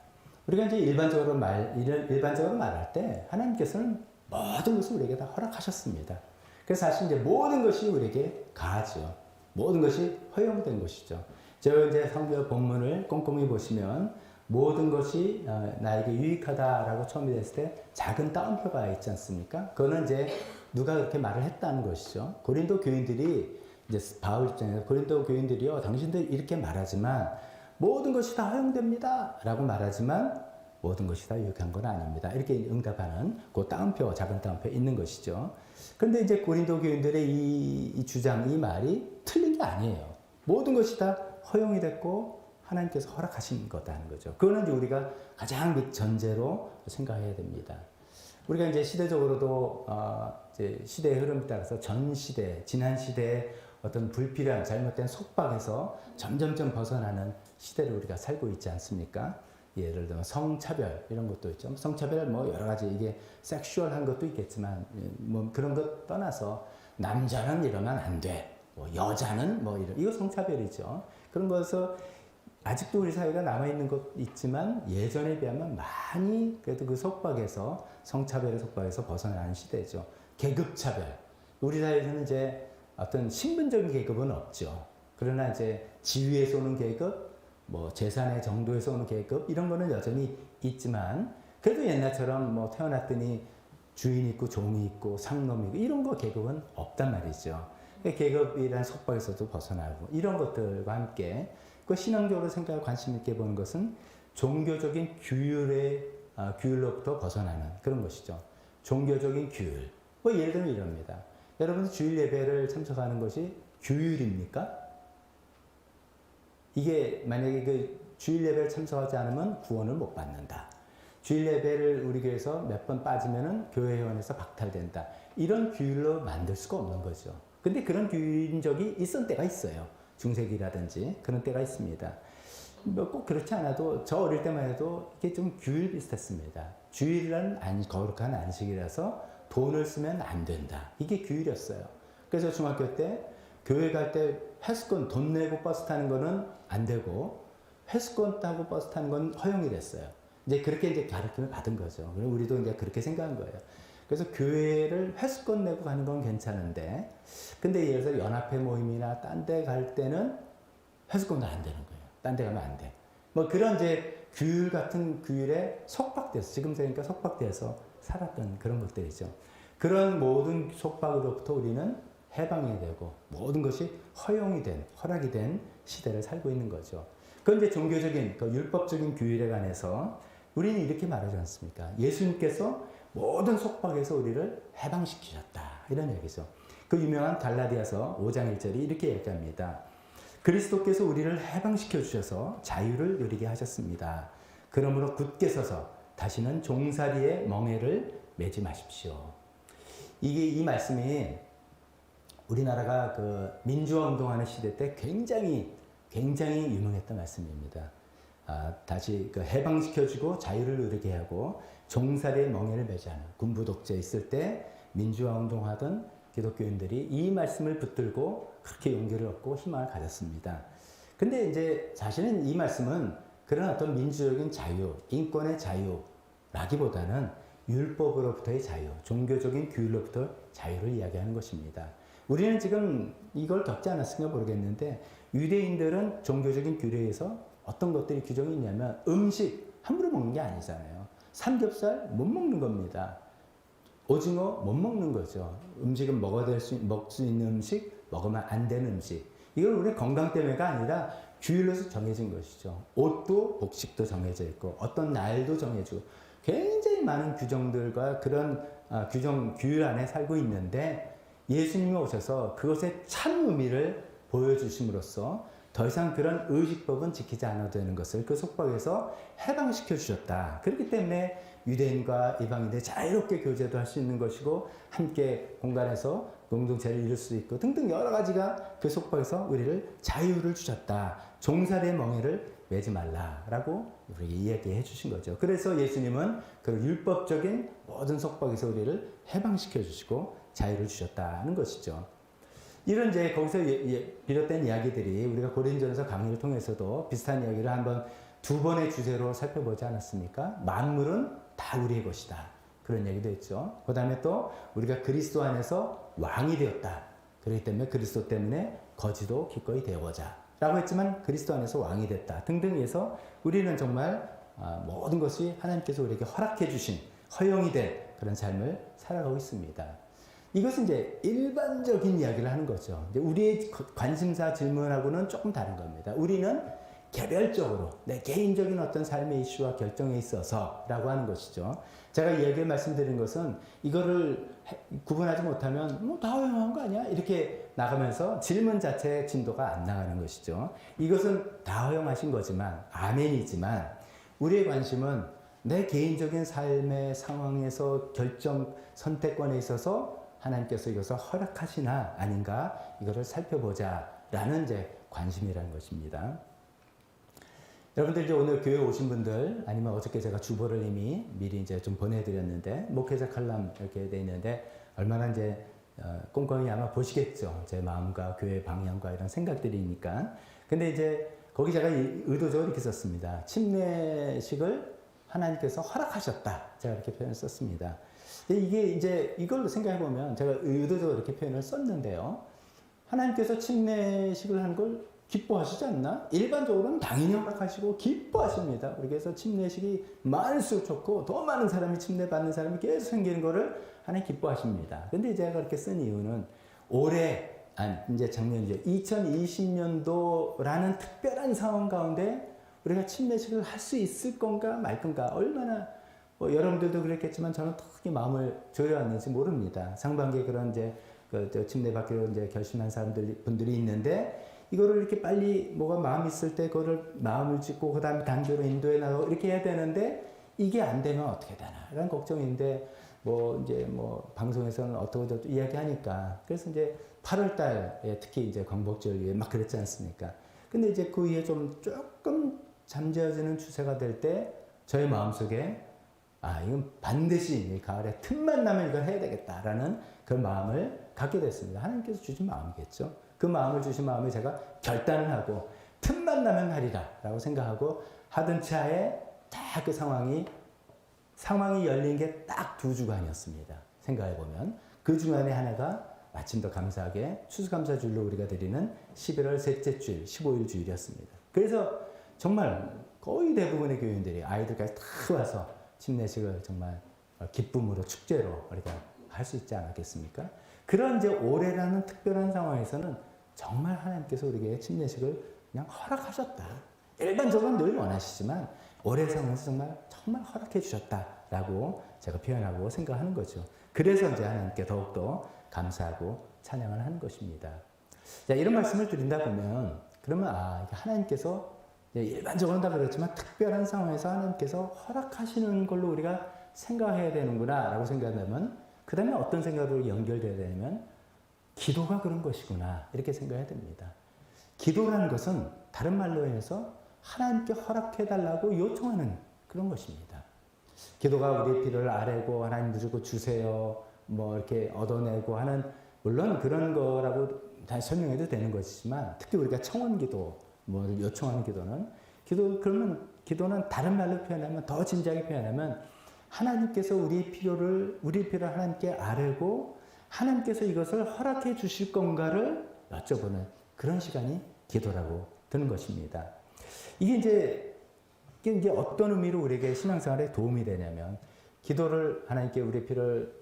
우리가 이제 일반적으로 말할 때 하나님께서는 모든 것을 우리에게 다 허락하셨습니다. 그래서 사실 이제 모든 것이 우리에게 가하죠. 모든 것이 허용된 것이죠. 저 이제 성경 본문을 꼼꼼히 보시면 모든 것이 나에게 유익하다라고 처음에 됐을 때 작은 따옴표가 있지 않습니까? 그거는 이제 누가 그렇게 말을 했다는 것이죠. 고린도 교인들이 이제 바울 입장에서 고린도 교인들이요, 당신들 이렇게 말하지만 모든 것이 다 허용됩니다 라고 말하지만 모든 것이 다 유익한 건 아닙니다. 이렇게 응답하는 그 따옴표, 작은 따옴표 있는 것이죠. 그런데 이제 고린도 교인들의 이 주장, 이 말이 틀린 게 아니에요. 모든 것이 다 허용이 됐고 하나님께서 허락하신 거다는 거죠. 그거는 이제 우리가 가장 그 전제로 생각해야 됩니다. 우리가 이제 시대적으로도 이제 시대의 흐름에 따라서 전 시대, 지난 시대의 어떤 불필요한 잘못된 속박에서 점점점 벗어나는 시대를 우리가 살고 있지 않습니까? 예를 들면 성차별 이런 것도 있죠. 성차별 뭐 여러 가지 이게 섹슈얼한 것도 있겠지만 뭐 그런 것 떠나서 남자는 이러면 안 돼. 뭐 여자는 뭐 이거 성차별이죠. 그런 거에서 아직도 우리 사회가 남아있는 것 있지만 예전에 비하면 많이 그래도 그 속박에서 성차별의 속박에서 벗어나는 시대죠. 계급차별. 우리 사회에서는 이제 어떤 신분적인 계급은 없죠. 그러나 이제 지위에서 오는 계급, 뭐 재산의 정도에서 오는 계급 이런 거는 여전히 있지만 그래도 옛날처럼 뭐 태어났더니 주인 있고 종이 있고 상놈이 있고 이런 거 계급은 없단 말이죠. 계급이란 속박에서도 벗어나고 이런 것들과 함께 그 신앙적으로 생각을 관심 있게 보는 것은 종교적인 규율로부터 벗어나는 그런 것이죠. 종교적인 규율. 뭐 예를 들면 이럽니다. 여러분 주일 예배를 참석하는 것이 규율입니까? 이게 만약에 그 주일 예배를 참석하지 않으면 구원을 못 받는다. 주일 예배를 우리 교회에서 몇 번 빠지면은 교회 회원에서 박탈된다. 이런 규율로 만들 수가 없는 거죠. 근데 그런 규율인 적이 있었던 때가 있어요. 중세기라든지 그런 때가 있습니다. 뭐 꼭 그렇지 않아도 저 어릴 때만 해도 이게 좀 규율 비슷했습니다. 주일은 거룩한 안식이라서 돈을 쓰면 안 된다. 이게 규율이었어요. 그래서 중학교 때 교회 갈 때 회수권 돈 내고 버스 타는 거는 안 되고 회수권 타고 버스 타는 건 허용이 됐어요. 이제 그렇게 이제 가르침을 받은 거죠. 그리고 우리도 이제 그렇게 생각한 거예요. 그래서 교회를 회수권 내고 가는 건 괜찮은데, 근데 예를 들어 연합회 모임이나 딴 데 갈 때는 회수권도 안 되는 거예요. 딴 데 가면 안 돼. 뭐 그런 이제 규율 같은 규율에 속박돼서, 지금 생각하니까 속박돼서 살았던 그런 것들이죠. 그런 모든 속박으로부터 우리는 해방이 되고 모든 것이 허용이 된, 허락이 된 시대를 살고 있는 거죠. 그건 이제 종교적인, 그 율법적인 규율에 관해서 우리는 이렇게 말하지 않습니까? 예수님께서 모든 속박에서 우리를 해방시키셨다. 이런 얘기죠. 그 유명한 갈라디아서 5장 1절이 이렇게 얘기합니다. 그리스도께서 우리를 해방시켜 주셔서 자유를 누리게 하셨습니다. 그러므로 굳게 서서 다시는 종살이의 멍에를 매지 마십시오. 이 말씀이 우리나라가 그 민주화 운동하는 시대 때 굉장히 유명했던 말씀입니다. 다시 그 해방시켜주고 자유를 누리게 하고 종살이의 멍에를 매지 않은 군부 독재 있을 때 민주화 운동하던 기독교인들이 이 말씀을 붙들고 그렇게 용기를 얻고 희망을 가졌습니다. 근데 이제 사실은 이 말씀은 그런 어떤 민주적인 자유, 인권의 자유라기보다는 율법으로부터의 자유, 종교적인 규율로부터 자유를 이야기하는 것입니다. 우리는 지금 이걸 겪지 않았을까 모르겠는데 유대인들은 종교적인 규례에 의해서 어떤 것들이 규정이 있냐면 음식 함부로 먹는 게 아니잖아요. 삼겹살 못 먹는 겁니다. 오징어 못 먹는 거죠. 음식은 먹을 수 있는 음식, 먹으면 안 되는 음식. 이건 우리 건강 때문에가 아니라 규율로서 정해진 것이죠. 옷도 복식도 정해져 있고 어떤 날도 정해지고 굉장히 많은 규정들과 그런 규율 안에 살고 있는데 예수님이 오셔서 그것의 참 의미를 보여주심으로써 더 이상 그런 의식법은 지키지 않아도 되는 것을 그 속박에서 해방시켜 주셨다. 그렇기 때문에 유대인과 이방인들이 자유롭게 교제도 할 수 있는 것이고 함께 공간에서 공동체를 이룰 수 있고 등등 여러 가지가 그 속박에서 우리를 자유를 주셨다. 종살이의 멍에를 매지 말라라고 우리에게 이야기해 주신 거죠. 그래서 예수님은 그 율법적인 모든 속박에서 우리를 해방시켜 주시고 자유를 주셨다는 것이죠. 이런 이제 거기서 비롯된 이야기들이 우리가 고린전서 강의를 통해서도 비슷한 이야기를 한번 두 번의 주제로 살펴보지 않았습니까? 만물은 다 우리의 것이다. 그런 얘기도 했죠. 그 다음에 또 우리가 그리스도 안에서 왕이 되었다. 그렇기 때문에 그리스도 때문에 거지도 기꺼이 되어보자. 라고 했지만 그리스도 안에서 왕이 됐다. 등등 해서 우리는 정말 모든 것이 하나님께서 우리에게 허락해 주신 허용이 된 그런 삶을 살아가고 있습니다. 이것은 이제 일반적인 이야기를 하는 거죠. 이제 우리의 관심사 질문하고는 조금 다른 겁니다. 우리는 개별적으로 내 개인적인 어떤 삶의 이슈와 결정에 있어서라고 하는 것이죠. 제가 이야기를 말씀드린 것은 이거를 구분하지 못하면 뭐 다 허용한 거 아니야? 이렇게 나가면서 질문 자체의 진도가 안 나가는 것이죠. 이것은 다 허용하신 거지만 아멘이지만 우리의 관심은 내 개인적인 삶의 상황에서 결정 선택권에 있어서 하나님께서 이것을 허락하시나 아닌가 이거를 살펴보자라는 이제 관심이라는 것입니다. 여러분들 이제 오늘 교회 오신 분들 아니면 어저께 제가 주보를 이미 미리 이제 좀 보내드렸는데 목회자 칼럼 이렇게 돼 있는데 얼마나 이제 꼼꼼히 아마 보시겠죠. 제 마음과 교회 방향과 이런 생각들이니까. 근데 이제 거기 제가 의도적으로 이렇게 썼습니다. 침례식을 하나님께서 허락하셨다. 제가 이렇게 표현을 썼습니다. 근데 이게 이제 이걸로 생각해 보면 제가 의도적으로 이렇게 표현을 썼는데요. 하나님께서 침례식을 하는 걸 기뻐하시지 않나? 일반적으로는 당연히 허락하시고 기뻐하십니다. 그래서 침례식이 많을수록 좋고 더 많은 사람이 침례받는 사람이 계속 생기는 거를 하나님 기뻐하십니다. 근데 제가 그렇게 쓴 이유는 올해 이제 작년 이제 2020년도라는 특별한 상황 가운데 우리가 침례식을 할 수 있을 건가 말 건가 얼마나 뭐 여러분들도 그랬겠지만 저는 특히 마음을 졸여왔는지 모릅니다. 상반기에 그런 이제 침례 받기로 이제 결심한 분들이 있는데 이거를 이렇게 빨리 뭐가 마음이 있을 때 그거를 마음을 짓고 그 다음에 단계로 인도해 나가고 이렇게 해야 되는데 이게 안 되면 어떻게 되나 이런 걱정인데 뭐 이제 뭐 방송에서는 어떻게 이야기하니까 그래서 이제 8월 달에 특히 이제 광복절 위에 막 그랬지 않습니까? 근데 이제 그 위에 좀 조금 잠재워지는 추세가 될 때 저의 마음속에 이건 반드시 이 가을에 틈만 나면 이걸 해야 되겠다라는 그 마음을 갖게 됐습니다. 하나님께서 주신 마음이겠죠. 그 마음을 주신 마음에 제가 결단을 하고 틈만 나면 하리라 라고 생각하고 하던 차에 딱 그 상황이 열린 게 딱 2주간이었습니다. 생각해보면 그 중간에 하나가 마침 더 감사하게 추수감사주일로 우리가 드리는 11월 셋째 주일 15일 주일이었습니다. 그래서 정말 거의 대부분의 교인들이 아이들까지 다 와서 침례식을 정말 기쁨으로 축제로 우리가 할 수 있지 않았겠습니까? 그런 이제 올해라는 특별한 상황에서는 정말 하나님께서 우리에게 침례식을 그냥 허락하셨다. 일반적으로 늘 원하시지만 올해 상황에서 정말 허락해 주셨다라고 제가 표현하고 생각하는 거죠. 그래서 이제 하나님께 더욱더 감사하고 찬양을 하는 것입니다. 자, 이런 말씀을 드린다 보면 그러면 하나님께서 일반적으로는 다 그렇지만 특별한 상황에서 하나님께서 허락하시는 걸로 우리가 생각해야 되는구나 라고 생각하면 그 다음에 어떤 생각으로 연결돼야 되냐면 기도가 그런 것이구나 이렇게 생각해야 됩니다. 기도라는 것은 다른 말로 해서 하나님께 허락해달라고 요청하는 그런 것입니다. 기도가 우리의 필요를 아뢰고 하나님 무조건 주세요 뭐 이렇게 얻어내고 하는 물론 그런 거라고 다시 설명해도 되는 것이지만 특히 우리가 청원기도 뭐 요청하는 그러면 기도는 다른 말로 표현하면 더 진지하게 표현하면 하나님께서 우리 필요를 하나님께 아뢰고 하나님께서 이것을 허락해 주실 건가를 여쭤보는 그런 시간이 기도라고 드는 것입니다. 이게 이제 어떤 의미로 우리에게 신앙생활에 도움이 되냐면 기도를 하나님께 우리 필요를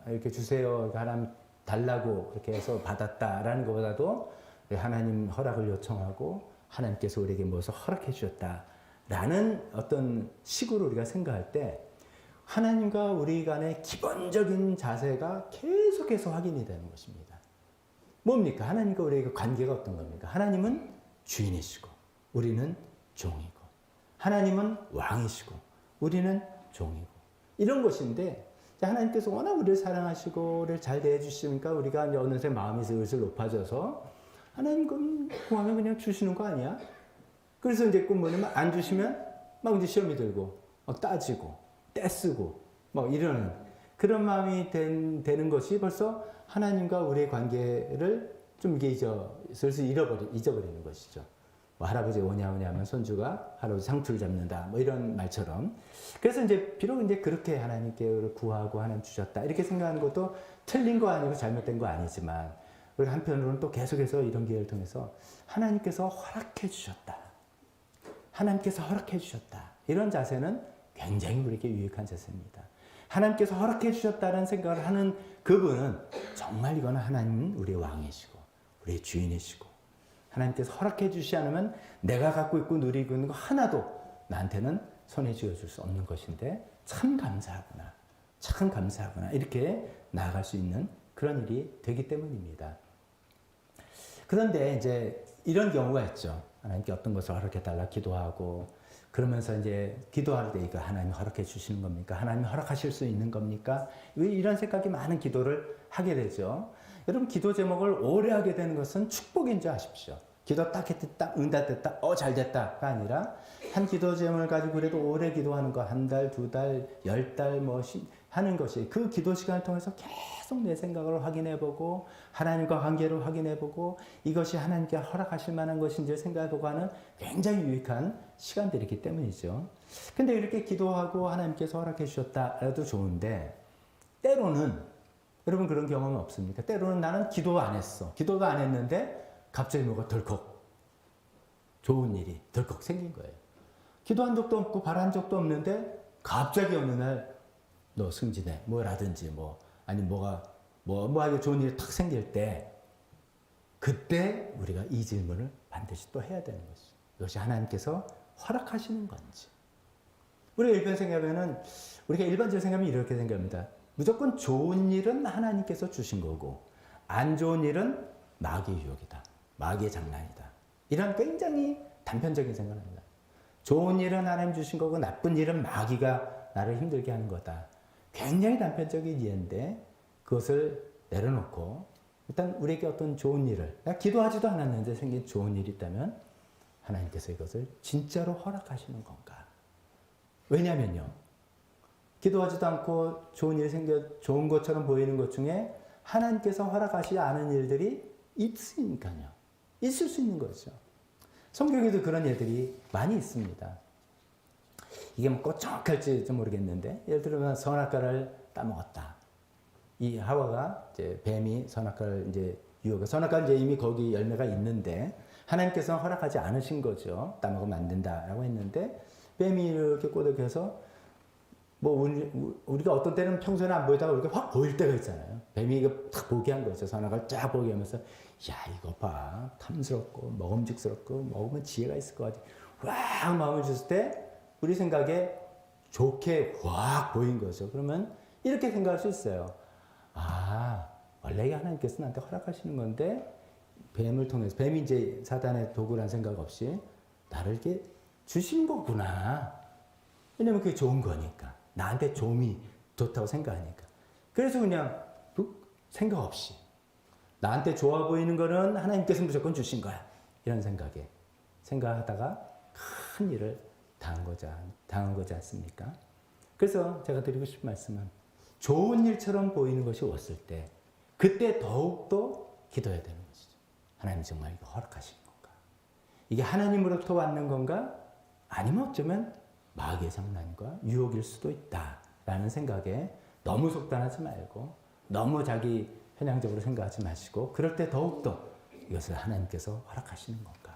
이렇게 주세요. 하나님 달라고 이렇게 해서 받았다라는 것보다도 하나님 허락을 요청하고 하나님께서 우리에게 무엇을 허락해 주셨다라는 어떤 식으로 우리가 생각할 때 하나님과 우리 간의 기본적인 자세가 계속해서 확인이 되는 것입니다. 뭡니까? 하나님과 우리의 관계가 어떤 겁니까? 하나님은 주인이시고 우리는 종이고 하나님은 왕이시고 우리는 종이고 이런 것인데 하나님께서 워낙 우리를 사랑하시고 우리를 잘 대해주시니까 우리가 이제 어느새 마음이 슬슬 높아져서 하나님 구하면 그냥 주시는 거 아니야? 그래서 이제 뭐냐면 안 주시면 막 이제 시험이 들고 따지고 떼쓰고 뭐 이러는 그런 마음이 되는 것이 벌써 하나님과 우리의 관계를 좀 이게 슬슬 잊어버리는 것이죠. 뭐 할아버지 오냐 하면 손주가 할아버지 상투를 잡는다 뭐 이런 말처럼. 그래서 이제 비록 이제 그렇게 하나님께 구하고 하나님 주셨다 이렇게 생각하는 것도 틀린 거 아니고 잘못된 거 아니지만 우리 한편으로는 또 계속해서 이런 기회를 통해서 하나님께서 허락해 주셨다. 하나님께서 허락해 주셨다. 이런 자세는 굉장히 우리에게 유익한 자세입니다. 하나님께서 허락해 주셨다는 생각을 하는 그분은 정말 이거는 하나님은 우리의 왕이시고 우리의 주인이시고 하나님께서 허락해 주시지 않으면 내가 갖고 있고 누리고 있는 거 하나도 나한테는 손에 쥐어줄 수 없는 것인데 참 감사하구나. 참 감사하구나. 이렇게 나아갈 수 있는 그런 일이 되기 때문입니다. 그런데 이제 이런 경우가 있죠. 하나님께 어떤 것을 허락해달라 기도하고 그러면서 이제 기도할 때 이거 하나님이 허락해 주시는 겁니까? 하나님이 허락하실 수 있는 겁니까? 왜 이런 생각이 많은 기도를 하게 되죠. 여러분 기도 제목을 오래 하게 되는 것은 축복인 줄 아십시오. 기도 딱 했더니 딱 응답됐다. 잘 됐다가 아니라 한 기도 제목을 가지고 그래도 오래 기도하는 거 한 달, 두 달, 10달 하는 것이 그 기도 시간을 통해서 계속 내 생각을 확인해보고 하나님과 관계를 확인해보고 이것이 하나님께 허락하실 만한 것인지 생각해보고 하는 굉장히 유익한 시간들이기 때문이죠. 근데 이렇게 기도하고 하나님께서 허락해 주셨다라도 좋은데 때로는 여러분 그런 경험은 없습니까? 때로는 나는 기도 안 했어. 기도가 안 했는데 갑자기 뭐가 덜컥 좋은 일이 덜컥 생긴 거예요. 기도한 적도 없고 바란 적도 없는데 갑자기 어느 날 너 승진해 뭐라든지 아니 뭐하게 좋은 일이 탁 생길 때 그때 우리가 이 질문을 반드시 또 해야 되는 것이죠. 이것이 하나님께서 허락하시는 건지. 우리가 일반적으로 생각하면 이렇게 생각합니다. 무조건 좋은 일은 하나님께서 주신 거고 안 좋은 일은 마귀의 유혹이다. 마귀의 장난이다. 이런 굉장히 단편적인 생각을 합니다. 좋은 일은 하나님 주신 거고 나쁜 일은 마귀가 나를 힘들게 하는 거다. 굉장히 단편적인 이해인데 그것을 내려놓고 일단 우리에게 어떤 좋은 일을 내가 기도하지도 않았는데 생긴 좋은 일이 있다면 하나님께서 이것을 진짜로 허락하시는 건가? 왜냐면요. 기도하지도 않고 좋은 일이 좋은 것처럼 보이는 것 중에 하나님께서 허락하시지 않은 일들이 있으니까요. 있을 수 있는 거죠. 성경에도 그런 일들이 많이 있습니다. 이게 꼭 정확할지 좀 모르겠는데, 예를 들면 선악과를 따먹었다. 이 하와가 이제 뱀이 선악과를 이제 선악과는 이제 이미 거기 열매가 있는데 하나님께서 허락하지 않으신 거죠. 따먹으면 안 된다라고 했는데 뱀이 이렇게 꼬드겨서 우리가 어떤 때는 평소에는 안 보이다가 이렇게 확 보일 때가 있잖아요. 뱀이 이거 딱 보게 한 거죠. 선악과를 쫙 보게 하면서 이거 봐. 탐스럽고 먹음직스럽고 먹으면 지혜가 있을 것 같아. 확 마음을 줬을 때 우리 생각에 좋게 확 보인 거죠. 그러면 이렇게 생각할 수 있어요. 원래 하나님께서 나한테 허락하시는 건데 뱀을 통해서 뱀이 이제 사단의 도구란 생각 없이 나를 이렇게 주신 거구나. 왜냐면 그게 좋은 거니까. 나한테 좋다고 생각하니까. 그래서 그냥 생각 없이 나한테 좋아 보이는 거는 하나님께서 무조건 주신 거야. 이런 생각하다가 큰 일을 당한 거지 않습니까? 그래서 제가 드리고 싶은 말씀은 좋은 일처럼 보이는 것이 왔을 때 그때 더욱더 기도해야 되는 것이죠. 하나님 정말 이거 허락하신 건가? 이게 하나님으로부터 왔는 건가? 아니면 어쩌면 마귀의 장난과 유혹일 수도 있다라는 생각에 너무 속단하지 말고 너무 자기 편향적으로 생각하지 마시고 그럴 때 더욱더 이것을 하나님께서 허락하시는 건가?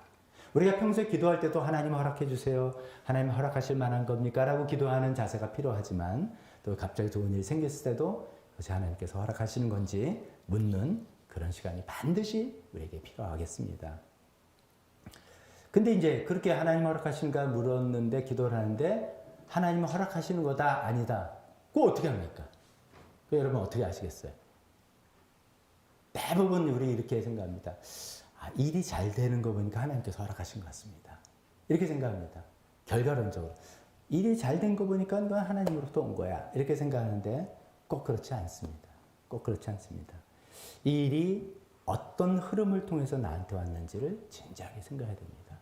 우리가 평소에 기도할 때도 하나님 허락해 주세요. 하나님 허락하실 만한 겁니까? 라고 기도하는 자세가 필요하지만 또 갑자기 좋은 일이 생겼을 때도 그것이 하나님께서 허락하시는 건지 묻는 그런 시간이 반드시 우리에게 필요하겠습니다. 근데 이제 그렇게 하나님 허락하시는가 물었는데 기도를 하는데 하나님 허락하시는 거다 아니다. 그거 어떻게 합니까? 여러분 어떻게 아시겠어요? 대부분 우리 이렇게 생각합니다. 일이 잘 되는 거 보니까 하나님께서 허락하신 것 같습니다. 이렇게 생각합니다. 결과론적으로. 일이 잘 된 거 보니까 넌 하나님으로부터 온 거야. 이렇게 생각하는데 꼭 그렇지 않습니다. 꼭 그렇지 않습니다. 이 일이 어떤 흐름을 통해서 나한테 왔는지를 진지하게 생각해야 됩니다.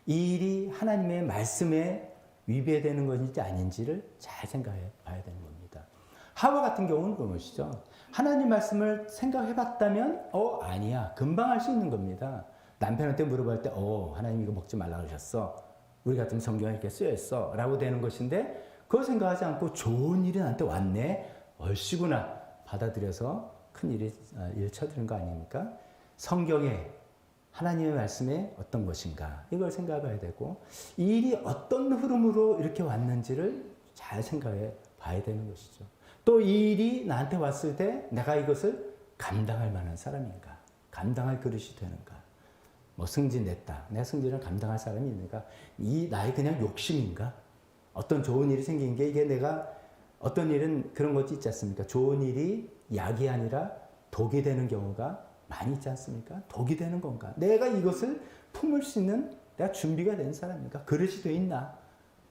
이 일이 하나님의 말씀에 위배되는 것인지 아닌지를 잘 생각해 봐야 되는 겁니다. 하와 같은 경우는 무엇이죠? 하나님 말씀을 생각해 봤다면 아니야. 금방 할 수 있는 겁니다. 남편한테 물어볼 때 하나님 이거 먹지 말라 그러셨어. 우리 같은 성경에 이렇게 쓰여 있어. 라고 되는 것인데 그걸 생각하지 않고 좋은 일이 나한테 왔네. 얼씨구나. 받아들여서 큰 일을 쳐드는 거 아닙니까? 성경에 하나님의 말씀에 어떤 것인가 이걸 생각해 봐야 되고 이 일이 어떤 흐름으로 이렇게 왔는지를 잘 생각해 봐야 되는 것이죠. 또 이 일이 나한테 왔을 때 내가 이것을 감당할 만한 사람인가? 감당할 그릇이 되는가? 뭐 승진됐다. 내가 승진을 감당할 사람이 있는가? 이 나의 그냥 욕심인가? 어떤 좋은 일이 생긴 게 이게 내가 어떤 일은 그런 것도 있지 않습니까? 좋은 일이 약이 아니라 독이 되는 경우가 많이 있지 않습니까? 독이 되는 건가? 내가 이것을 품을 수 있는 내가 준비가 된 사람입니까? 그릇이 돼 있나?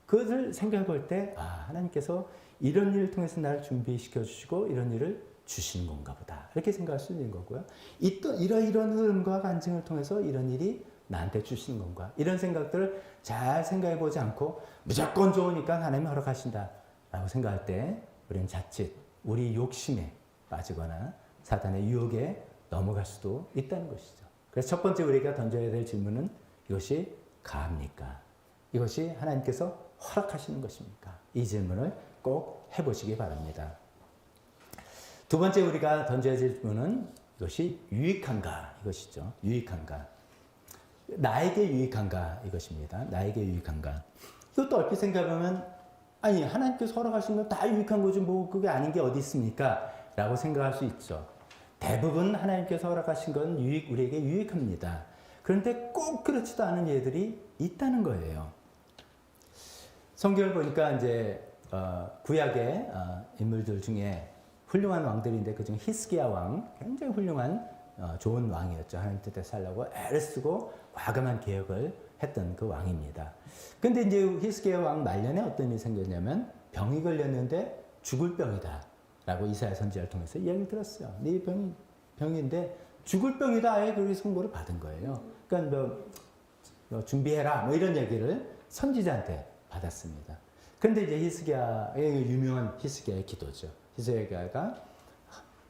그것을 생각해 볼 때, 하나님께서 이런 일을 통해서 나를 준비시켜 주시고 이런 일을 주시는 건가 보다. 이렇게 생각할 수 있는 거고요. 이런 흐름과 간증을 통해서 이런 일이 나한테 주시는 건가? 이런 생각들을 잘 생각해 보지 않고 무조건 좋으니까 하나님이 허락하신다. 라고 생각할 때 우리는 자칫 우리 욕심에 빠지거나 사단의 유혹에 넘어갈 수도 있다는 것이죠. 그래서 첫 번째 우리가 던져야 될 질문은 이것이 가합니까? 이것이 하나님께서 허락하시는 것입니까? 이 질문을 꼭 해보시기 바랍니다. 두 번째 우리가 던져야 될 질문은 이것이 유익한가? 이것이죠. 유익한가? 나에게 유익한가? 이것입니다. 나에게 유익한가? 이것도 얼핏 생각하면 아니 하나님께서 허락하신 건 다 유익한 거지 뭐 그게 아닌 게 어디 있습니까? 라고 생각할 수 있죠. 대부분 하나님께서 허락하신 건 우리에게 유익합니다. 그런데 꼭 그렇지도 않은 예들이 있다는 거예요. 성경을 보니까 이제 구약의 인물들 중에 훌륭한 왕들인데 그중 히스기야 왕 굉장히 훌륭한 좋은 왕이었죠. 하나님 뜻에 살려고 애를 쓰고 과감한 개혁을 했던 그 왕입니다. 근데 이제 히스기야 왕 말년에 어떤 일이 생겼냐면 병이 걸렸는데 죽을 병이다 라고 이사야 선지자를 통해서 이야기를 들었어요. 네 병인데 죽을 병이다. 아예 그렇게 선고를 받은 거예요. 그러니까 뭐 준비해라 뭐 이런 얘기를 선지자한테 받았습니다. 그런데 이제 히스기야의 유명한 히스기야의 기도죠. 히스기야가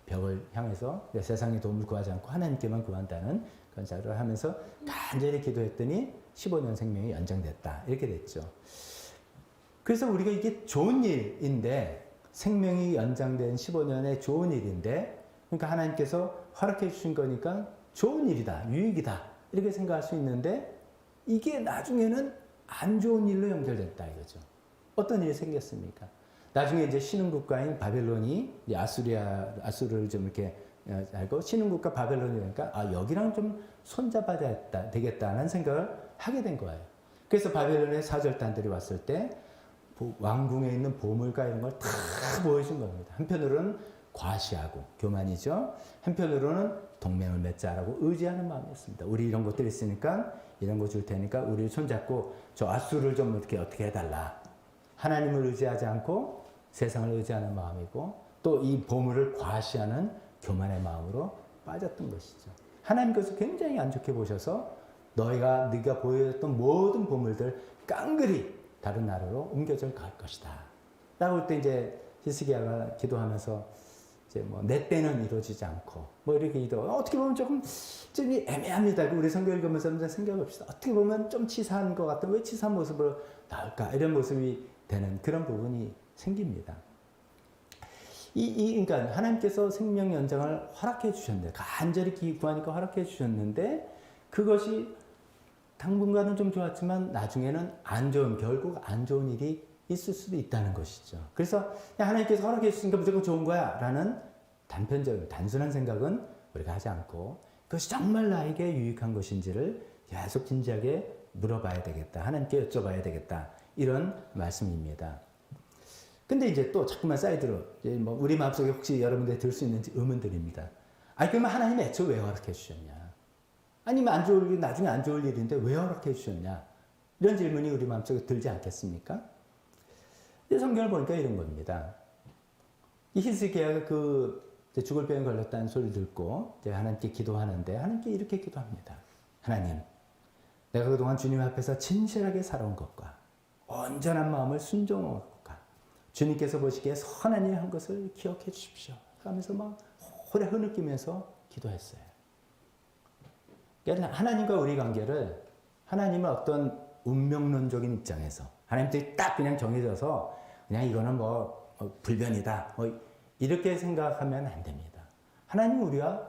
벽을 향해서 세상의 도움을 구하지 않고 하나님께만 구한다는 그런 자를 하면서 간절히 기도했더니 15년 생명이 연장됐다. 이렇게 됐죠. 그래서 우리가 이게 좋은 일인데 생명이 연장된 15년의 좋은 일인데 그러니까 하나님께서 허락해 주신 거니까 좋은 일이다. 유익이다. 이렇게 생각할 수 있는데 이게 나중에는 안 좋은 일로 연결됐다 이거죠. 어떤 일이 생겼습니까? 나중에 이제 신흥국가인 바벨론이 아수르를 좀 이렇게 알고 신흥국가 바벨론이 되니까 여기랑 좀 손잡아야 되겠다는 생각을 하게 된 거예요. 그래서 바벨론의 사절단들이 왔을 때 왕궁에 있는 보물과 이런 걸 다 보여준 겁니다. 한편으로는 과시하고 교만이죠. 한편으로는 동맹을 맺자라고 의지하는 마음이었습니다. 우리 이런 것들이 있으니까 이런 거 줄 테니까 우리 손잡고 저 아수르를 좀 어떻게 해달라. 하나님을 의지하지 않고 세상을 의지하는 마음이고 또 이 보물을 과시하는 교만의 마음으로 빠졌던 것이죠. 하나님께서 굉장히 안 좋게 보셔서 네가 보여줬던 모든 보물들 깡그리 다른 나라로 옮겨져 갈 것이다. 라고 할 때 이제 히스기야가 기도하면서 이제 뭐 내 때는 이루어지지 않고 뭐 이렇게 기도. 어떻게 보면 좀 애매합니다. 우리 성경 읽으면서 한번 생각해봅시다. 어떻게 보면 좀 치사한 것 같은 왜 치사한 모습으로 나올까 이런 모습이 되는 그런 부분이 생깁니다. 그러니까 하나님께서 생명 연장을 허락해 주셨는데 간절히 구하니까 허락해 주셨는데 그것이 당분간은 좀 좋았지만 나중에는 결국 안 좋은 일이 있을 수도 있다는 것이죠. 그래서 하나님께서 허락해 주시니까 무조건 좋은 거야 라는 단순한 생각은 우리가 하지 않고 그것이 정말 나에게 유익한 것인지를 계속 진지하게 물어봐야 되겠다. 하나님께 여쭤봐야 되겠다. 이런 말씀입니다. 근데 이제 또 자꾸만 사이드로 뭐 우리 마음속에 혹시 여러분들이 들 수 있는 의문들입니다. 그러면 하나님이 애초에 왜 허락해 주셨냐? 아니면 나중에 안 좋을 일인데 왜 허락해 주셨냐? 이런 질문이 우리 마음속에 들지 않겠습니까? 성경을 보니까 이런 겁니다. 이 히스기야가 죽을 병에 걸렸다는 소리를 듣고 이제 하나님께 기도하는데 하나님께 이렇게 기도합니다. 하나님, 내가 그동안 주님 앞에서 진실하게 살아온 것과 온전한 마음을 순종한 것과 주님께서 보시기에 선한 일 한 것을 기억해 주십시오. 하면서 막 오래 흐느끼면서 기도했어요. 그러니까 하나님과 우리 관계를 하나님은 어떤 운명론적인 입장에서 하나님들이 딱 그냥 정해져서 그냥 이거는 뭐 불변이다 이렇게 생각하면 안 됩니다. 하나님은 우리와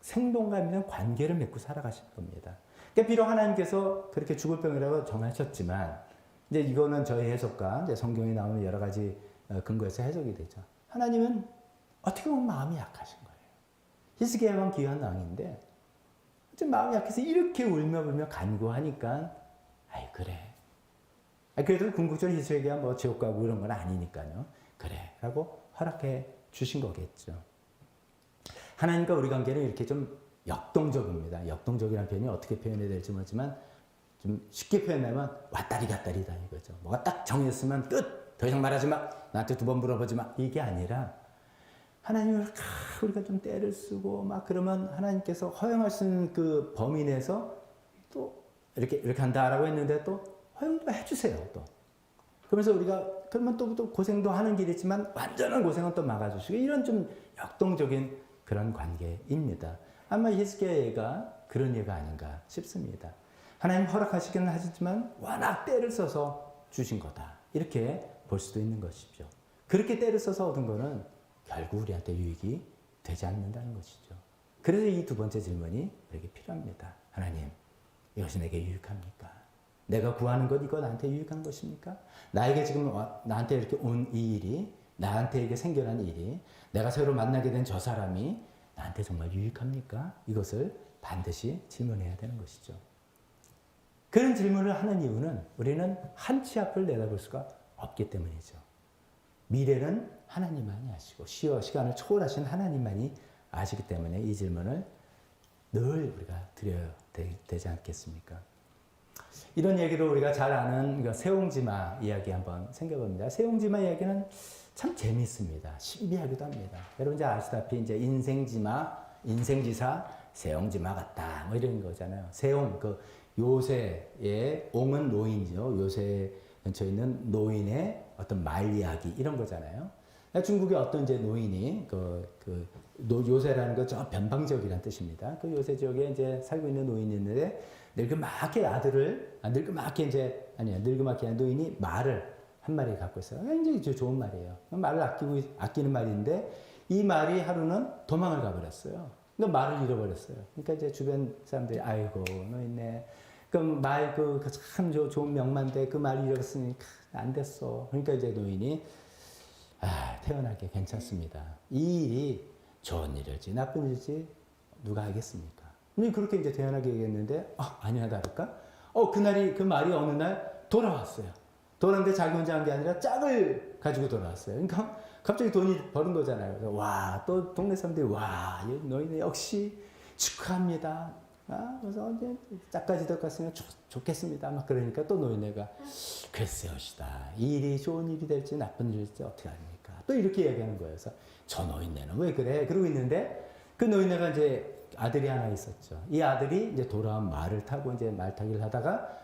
생동감 있는 관계를 맺고 살아가실 겁니다. 그러니까 비록 하나님께서 그렇게 죽을 병이라고 정하셨지만 이제 이거는 저희 해석과 이제 성경에 나오는 여러 가지 근거에서 해석이 되죠. 하나님은 어떻게 보면 마음이 약하신 거예요. 히스기야만 귀한 왕인데 좀 마음이 약해서 이렇게 울며 간구하니까 아이 그래. 그래도 궁극적으로 희수에게야 뭐 지옥 가고 이런 건 아니니까요. 그래 라고 허락해 주신 거겠죠. 하나님과 우리 관계는 이렇게 좀 역동적입니다. 역동적이라는 표현이 어떻게 표현해야 될지 모르지만 좀 쉽게 표현하면 왔다리 갔다리다 이거죠. 뭐가 딱 정했으면 끝! 더 이상 말하지 마! 나한테 두 번 물어보지 마! 이게 아니라 하나님을 우리가 좀 때를 쓰고 막 그러면 하나님께서 허용할 수 있는 그 범위 내에서 또 이렇게 한다라고 했는데 또 허용도 해주세요. 또 그러면서 우리가 그러면 또 고생도 하는 길이지만 완전한 고생은 또 막아주시고 이런 좀 역동적인 그런 관계입니다. 아마 히스기야가 그런 예가 아닌가 싶습니다. 하나님 허락하시기는 하시지만 워낙 때를 써서 주신 거다. 이렇게 볼 수도 있는 것이죠. 그렇게 때를 써서 얻은 거는 결국 우리한테 유익이 되지 않는다는 것이죠. 그래서 이 두 번째 질문이 우리에게 필요합니다. 하나님, 이것이 내게 유익합니까? 내가 구하는 것 이거 나한테 유익한 것입니까? 나에게 지금 나한테 이렇게 온 이 일이 나한테 이게 생겨난 일이 내가 새로 만나게 된 저 사람이 나한테 정말 유익합니까? 이것을 반드시 질문해야 되는 것이죠. 그런 질문을 하는 이유는 우리는 한 치 앞을 내다볼 수가 없기 때문이죠. 미래는 하나님만이 아시고 시간을 초월하신 하나님만이 아시기 때문에 이 질문을 늘 우리가 드려야 되지 않겠습니까? 이런 얘기로 우리가 잘 아는 세옹지마 이야기 한번 생각해봅니다. 세옹지마 이야기는 참 재미있습니다. 신비하기도 합니다. 여러분 이제 아시다시피 이제 인생지사 세옹지마 같다 뭐 이런 거잖아요. 세옹 그 요새의 옹은 노인이죠. 요새 근처에 있는 노인의 어떤 말 이야기 이런 거잖아요. 중국의 어떤 이제 노인이 요새라는 거 저 변방지역이란 뜻입니다. 그 요새 지역에 이제 살고 있는 노인이 있는데 늙그맣게 늙그맣게 노인이 말을 한 마리 갖고 있어요. 굉장히 좋은 말이에요. 말을 아끼는 말인데 이 말이 하루는 도망을 가버렸어요. 그러니까 말을 잃어버렸어요. 그러니까 이제 주변 사람들이 아이고 노인네. 그럼 참 좋은 명만데 그 말을 잃었으니까 안 됐어. 그러니까 이제 노인이 태어나게 괜찮습니다. 이 일이 좋은 일일지 나쁜 일일지 누가 알겠습니까? 그렇게 이제 태어나게 얘기했는데 아니나 다를까? 그 말이 어느 날 돌아왔어요. 돌아왔는데 자기 혼자 한 게 아니라 짝을 가지고 돌아왔어요. 그러니까 갑자기 돈이 버는 거잖아요. 그래서 또 동네 사람들이 너희는 역시 축하합니다. 그래서 이제 짝까지 들어갔으면 좋겠습니다. 막 그러니까 또 노인네가 글쎄요시다. 이 일이 좋은 일이 될지 나쁜 일일지 어떻게 합니까? 또 이렇게 얘기하는 거예요. 그래서 저 노인네는 왜 그래? 그러고 있는데 그 노인네가 이제 아들이 하나 있었죠. 이 아들이 이제 돌아온 말을 타고 이제 말 타기를 하다가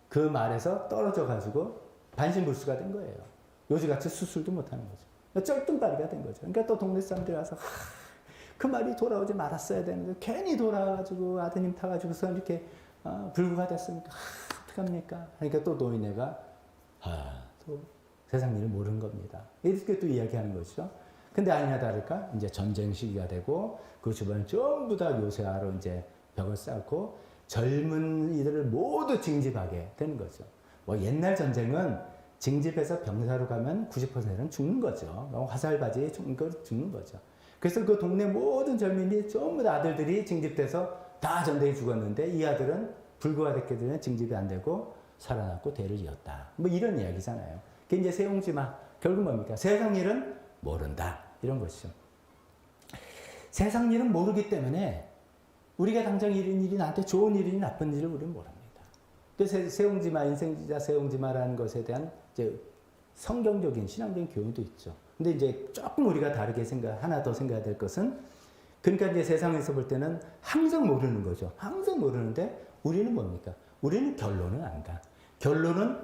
그 말에서 떨어져 가지고 반신불수가 된 거예요. 요즘같이 수술도 못하는 거죠. 쩔뚱빠리가 된 거죠. 그러니까 또 동네 사람들이 와서 그 말이 돌아오지 말았어야 되는데 괜히 돌아와가지고 아드님 타가지고서 이렇게 불구가 됐으니까 어떡합니까? 그러니까 또 노인네가 또 세상 일을 모르는 겁니다. 이렇게 또 이야기하는 것이죠. 근데 아니나 다를까 이제 전쟁 시기가 되고 그 주변을 전부 다 요새화로 이제 벽을 쌓고 젊은 이들을 모두 징집하게 되는 거죠. 뭐 옛날 전쟁은 징집해서 병사로 가면 90%는 죽는 거죠. 화살바지에 죽는 거죠. 그래서 그 동네 모든 젊은이 전부 다 아들들이 징집돼서 다 전쟁에 죽었는데 이 아들은 불구가 됐기 때문에 징집이 안 되고 살아남고 대를 이었다. 뭐 이런 이야기잖아요. 그게 이제 세옹지마. 결국 뭡니까? 세상 일은 모른다. 이런 것이죠. 세상 일은 모르기 때문에 우리가 당장 이런 일이 나한테 좋은 일이니 나쁜 일을 우리는 모릅니다. 그래서 세옹지마, 인생지자 세옹지마라는 것에 대한 이제 성경적인 신앙적인 교훈도 있죠. 근데 이제 조금 우리가 다르게 하나 더 생각해야 될 것은 그러니까 이제 세상에서 볼 때는 항상 모르는 거죠. 항상 모르는데 우리는 뭡니까? 우리는 결론은 안다. 결론은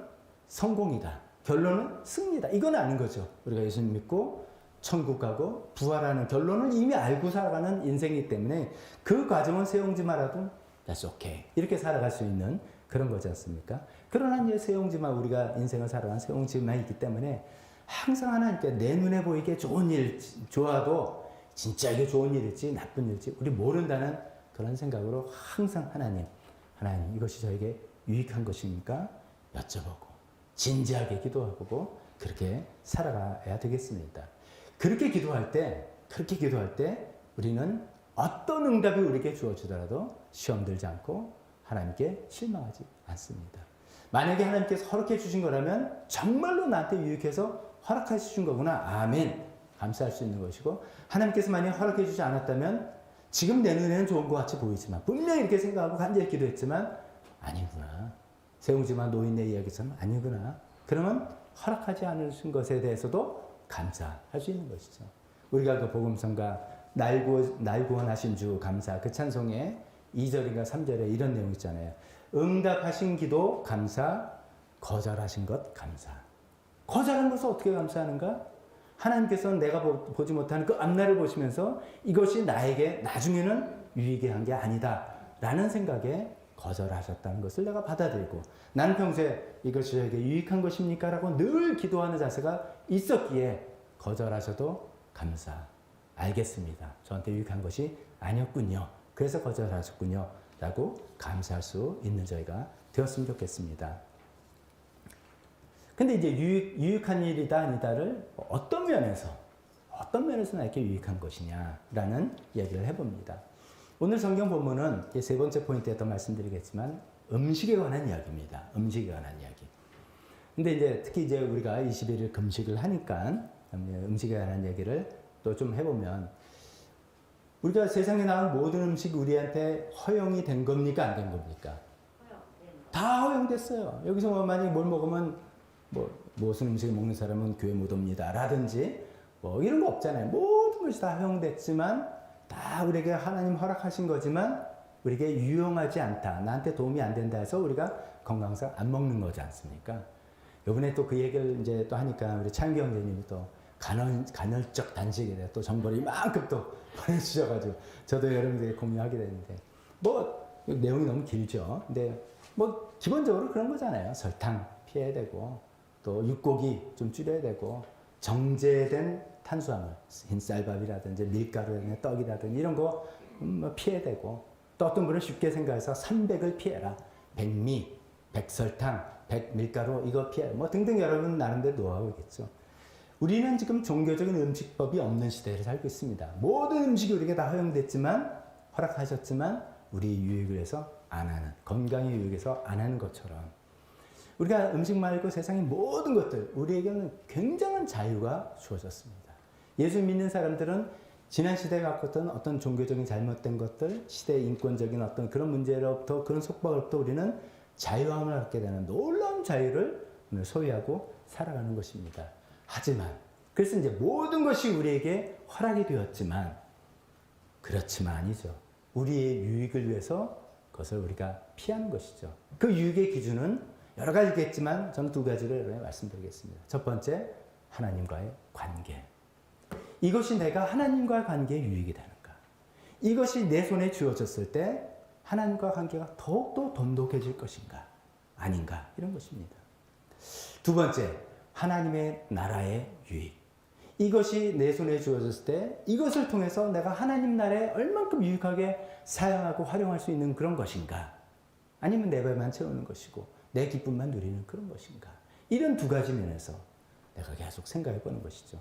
성공이다. 결론은 승리다. 이건 아는 거죠. 우리가 예수님 믿고 천국 가고 부활하는 결론을 이미 알고 살아가는 인생이기 때문에 그 과정은 세옹지마라도 that's okay. 이렇게 살아갈 수 있는 그런 거지 않습니까? 그러나 이제 세옹지마 우리가 인생을 살아가는 세옹지마이기 때문에 항상 하나님께 내 눈에 보이게 좋은 일 좋아도 진짜 이게 좋은 일일지 나쁜 일일지 우리 모른다는 그런 생각으로 항상 하나님 이것이 저에게 유익한 것입니까? 여쭤보고 진지하게 기도하고 그렇게 살아가야 되겠습니다. 그렇게 기도할 때 우리는 어떤 응답이 우리에게 주어지더라도 시험 들지 않고 하나님께 실망하지 않습니다. 만약에 하나님께서 허락해 주신 거라면 정말로 나한테 유익해서 허락해 주신 거구나. 아멘. 감사할 수 있는 것이고, 하나님께서 만약 허락해 주지 않았다면 지금 내 눈에는 좋은 것 같이 보이지만, 분명히 이렇게 생각하고 간절히 기도했지만 아니구나. 세웅지만 노인네 이야기처럼 아니구나. 그러면 허락하지 않으신 것에 대해서도 감사할 수 있는 것이죠. 우리가 그 복음성가 날 구원하신 주 감사, 그 찬송에 2절인가 3절에 이런 내용 있잖아요. 응답하신 기도 감사, 거절하신 것 감사. 거절한 것을 어떻게 감사하는가? 하나님께서는 내가 보지 못하는 그 앞날을 보시면서 이것이 나에게 나중에는 유익이 한 게 아니다 라는 생각에 거절하셨다는 것을 내가 받아들이고, 나는 평소에 이것이 저에게 유익한 것입니까? 라고 늘 기도하는 자세가 있었기에 거절하셔도 감사. 알겠습니다. 저한테 유익한 것이 아니었군요. 그래서 거절하셨군요. 라고 감사할 수 있는 저희가 되었으면 좋겠습니다. 근데 이제 유익한 일이다 아니다를 어떤 면에서 나에게 유익한 것이냐라는 이야기를 해봅니다. 오늘 성경 본문은 세 번째 포인트에 또 말씀드리겠지만 음식에 관한 이야기입니다. 음식에 관한 이야기. 근데 이제 특히 이제 우리가 21일 금식을 하니까 음식에 관한 얘기를 또 좀 해보면, 우리가 세상에 나온 모든 음식이 우리한테 허용이 된 겁니까? 안 된 겁니까? 다 허용됐어요. 여기서 만약에 뭘 먹으면 무슨 음식을 먹는 사람은 교회 못 옵니다 라든지 이런 거 없잖아요. 모든 것이 다 허용됐지만 다 우리에게 하나님 허락하신 거지만 우리에게 유용하지 않다, 나한테 도움이 안 된다 해서 우리가 건강상 안 먹는 거지 않습니까? 요번에 또 그 얘기를 이제 또 하니까 우리 차윤기 형제님이 또 간헐적 단식에 대해 또 정보를 이만큼 또 보내주셔가지고 저도 여러분들에게 공유하게 되는데, 내용이 너무 길죠. 근데 기본적으로 그런 거잖아요. 설탕 피해야 되고, 또 육고기 좀 줄여야 되고, 정제된 탄수화물, 흰쌀밥이라든지 밀가루라든지 떡이라든지 이런 거 피해야 되고, 또 어떤 분은 쉽게 생각해서 300을 피해라. 백미, 백설탕, 백밀가루 이거 피해. 등등 여러분 나름대로 노하우겠죠. 우리는 지금 종교적인 음식법이 없는 시대를 살고 있습니다. 모든 음식이 우리에게 다 허용됐지만, 허락하셨지만 우리 유익을 해서 안 하는, 건강에 유익해서 안 하는 것처럼, 우리가 음식 말고 세상의 모든 것들, 우리에게는 굉장한 자유가 주어졌습니다. 예수 믿는 사람들은 지난 시대에 갖고 어떤 종교적인 잘못된 것들, 시대의 인권적인 어떤 그런 문제로부터, 그런 속박으로부터 우리는 자유함을 갖게 되는 놀라운 자유를 오늘 소유하고 살아가는 것입니다. 하지만, 그래서 이제 모든 것이 우리에게 허락이 되었지만, 그렇지만 아니죠. 우리의 유익을 위해서 그것을 우리가 피하는 것이죠. 그 유익의 기준은 여러 가지겠지만 저는 두 가지를 여러분에게 말씀드리겠습니다. 첫 번째, 하나님과의 관계. 이것이 내가 하나님과의 관계에 유익이 되는가? 이것이 내 손에 쥐어졌을 때 하나님과 관계가 더욱더 돈독해질 것인가? 아닌가? 이런 것입니다. 두 번째, 하나님의 나라의 유익. 이것이 내 손에 주어졌을 때 이것을 통해서 내가 하나님 나라에 얼만큼 유익하게 사용하고 활용할 수 있는 그런 것인가? 아니면 내 배만 채우는 것이고 내 기쁨만 누리는 그런 것인가? 이런 두 가지 면에서 내가 계속 생각해 보는 것이죠.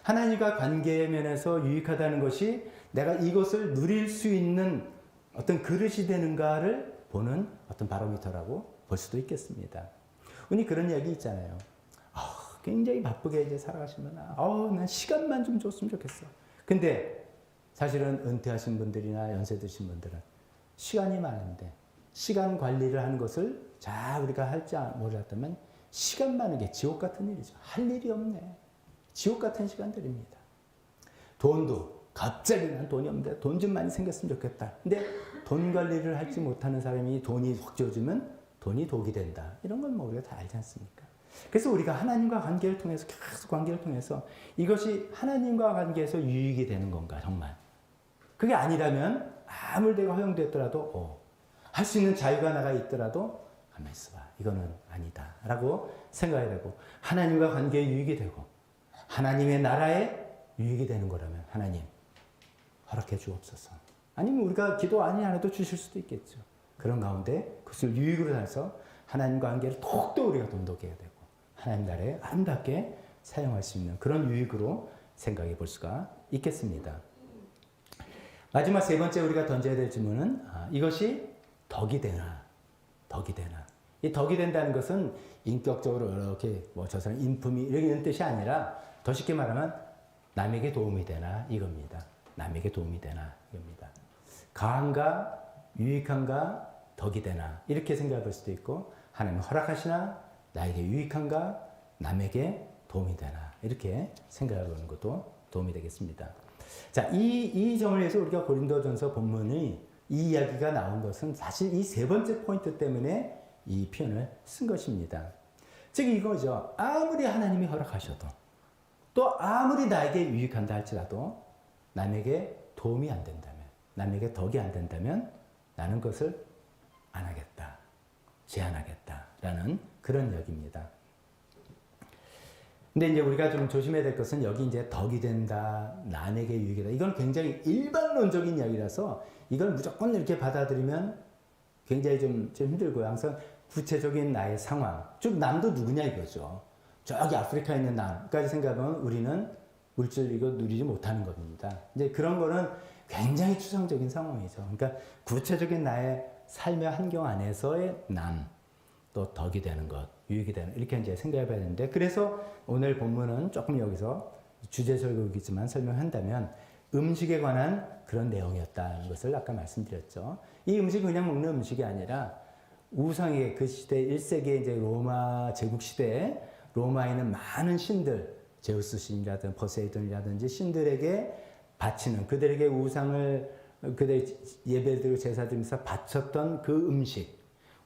하나님과 관계 면에서 유익하다는 것이 내가 이것을 누릴 수 있는 어떤 그릇이 되는가를 보는 어떤 바로미터라고 볼 수도 있겠습니다. 우리 그런 이야기 있잖아요. 굉장히 바쁘게 이제 살아가시면, 난 시간만 좀 줬으면 좋겠어. 근데 사실은 은퇴하신 분들이나 연세 드신 분들은 시간이 많은데 시간 관리를 하는 것을 잘 우리가 할지 몰랐다면 시간 많은 게 지옥 같은 일이죠. 할 일이 없네. 지옥 같은 시간들입니다. 돈도 갑자기 난 돈이 없는데 돈 좀 많이 생겼으면 좋겠다. 근데 돈 관리를 하지 못하는 사람이 돈이 확 쥐어지면 돈이 독이 된다. 이런 건 우리가 다 알지 않습니까? 그래서 우리가 하나님과 관계를 통해서, 계속 관계를 통해서 이것이 하나님과 관계에서 유익이 되는 건가, 정말? 그게 아니라면 아무리 내가 허용됐더라도 할 수 있는 자유가 나가 있더라도 가만히 있어봐. 이거는 아니다 라고 생각해야 되고, 하나님과 관계에 유익이 되고 하나님의 나라에 유익이 되는 거라면 하나님 허락해 주옵소서. 아니면 우리가 기도 안 해도 주실 수도 있겠죠. 그런 가운데 그것을 유익으로 해서 하나님과 관계를 더욱더 우리가 돈독해야 되고 하나님 나라에 아름답게 사용할 수 있는 그런 유익으로 생각해 볼 수가 있겠습니다. 마지막 세 번째 우리가 던져야 될 질문은 이것이 덕이 되나? 덕이 되나? 이 덕이 된다는 것은 인격적으로 이렇게 뭐 저 사람 인품이 이런 뜻이 아니라 더 쉽게 말하면 남에게 도움이 되나 이겁니다. 남에게 도움이 되나 이겁니다. 가한가 유익한가 덕이 되나 이렇게 생각할 수도 있고 하나님 허락하시나 나에게 유익한가 남에게 도움이 되나 이렇게 생각해 보는 것도 도움이 되겠습니다. 자, 이 점을 위해서 우리가 고린도전서 본문이 이 이야기가 나온 것은 사실 이 세 번째 포인트 때문에 이 표현을 쓴 것입니다. 즉 이거죠. 아무리 하나님이 허락하셔도 또 아무리 나에게 유익한다 할지라도 남에게 도움이 안 된다면 남에게 덕이 안 된다면 나는 그것을 안 하겠다. 제한하겠다라는 그런 이야기입니다. 근데 이제 우리가 좀 조심해야 될 것은 여기 이제 덕이 된다, 남에게 유익이다. 이건 굉장히 일반론적인 이야기라서 이걸 무조건 이렇게 받아들이면 굉장히 좀 힘들고요. 항상 구체적인 나의 상황, 즉 남도 누구냐 이거죠. 저기 아프리카에 있는 남까지 생각하면 우리는 물질 이거 누리지 못하는 겁니다. 이제 그런 거는 굉장히 추상적인 상황이죠. 그러니까 구체적인 나의 삶의 환경 안에서의 남, 또 덕이 되는 것, 유익이 되는 이렇게 이제 생각해 봐야 되는데 그래서 오늘 본문은 조금 여기서 주제설교이지만 설명한다면 음식에 관한 그런 내용이었다는 것을 아까 말씀드렸죠. 이 음식은 그냥 먹는 음식이 아니라 우상의 그 시대 1세기 이제 로마 제국 시대에 로마에 있는 많은 신들, 제우스 신이라든지 포세이돈이라든지 신들에게 바치는 그들에게 우상을 그들 예배드리고 제사드리면서 바쳤던 그 음식.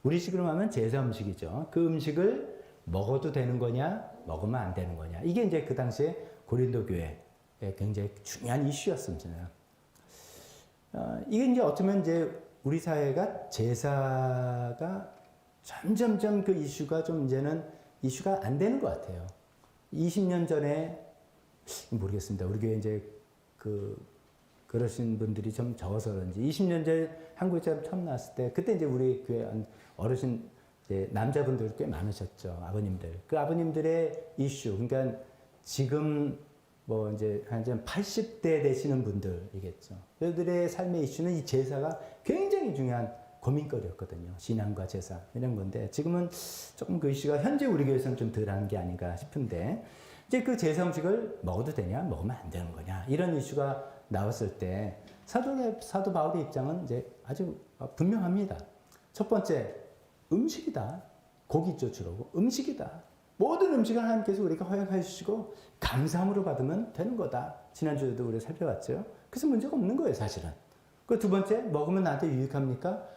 우리식으로 하면 제사 음식이죠. 그 음식을 먹어도 되는 거냐, 먹으면 안 되는 거냐. 이게 이제 그 당시에 고린도 교회의 굉장히 중요한 이슈였습니다. 이게 이제 어쩌면 이제 우리 사회가 제사가 점점점 그 이슈가 좀 이제는 이슈가 안 되는 것 같아요. 20년 전에 모르겠습니다. 우리 교회 이제 그러신 분들이 좀 적어서 그런지 20년 전에 한국에 처음 나왔을 때 그때 이제 우리 교회 어르신 이제 남자분들 꽤 많으셨죠. 아버님들. 그 아버님들의 이슈. 그러니까 지금 뭐 이제 한 80대 되시는 분들이겠죠. 그들의 삶의 이슈는 이 제사가 굉장히 중요한 고민거리였거든요. 신앙과 제사 이런 건데 지금은 조금 그 이슈가 현재 우리 교회에서는 좀 덜한 게 아닌가 싶은데 이제 그 제사 음식을 먹어도 되냐 먹으면 안 되는 거냐 이런 이슈가 나왔을 때 사도 바울의 입장은 이제 아주 분명합니다. 첫 번째 음식이다. 고기죠 주로 음식이다. 모든 음식을 하나님께서 우리가 허락해 주시고 감사함으로 받으면 되는 거다. 지난주에도 우리가 살펴봤죠. 그래서 문제가 없는 거예요 사실은. 그 두 번째 먹으면 나한테 유익합니까?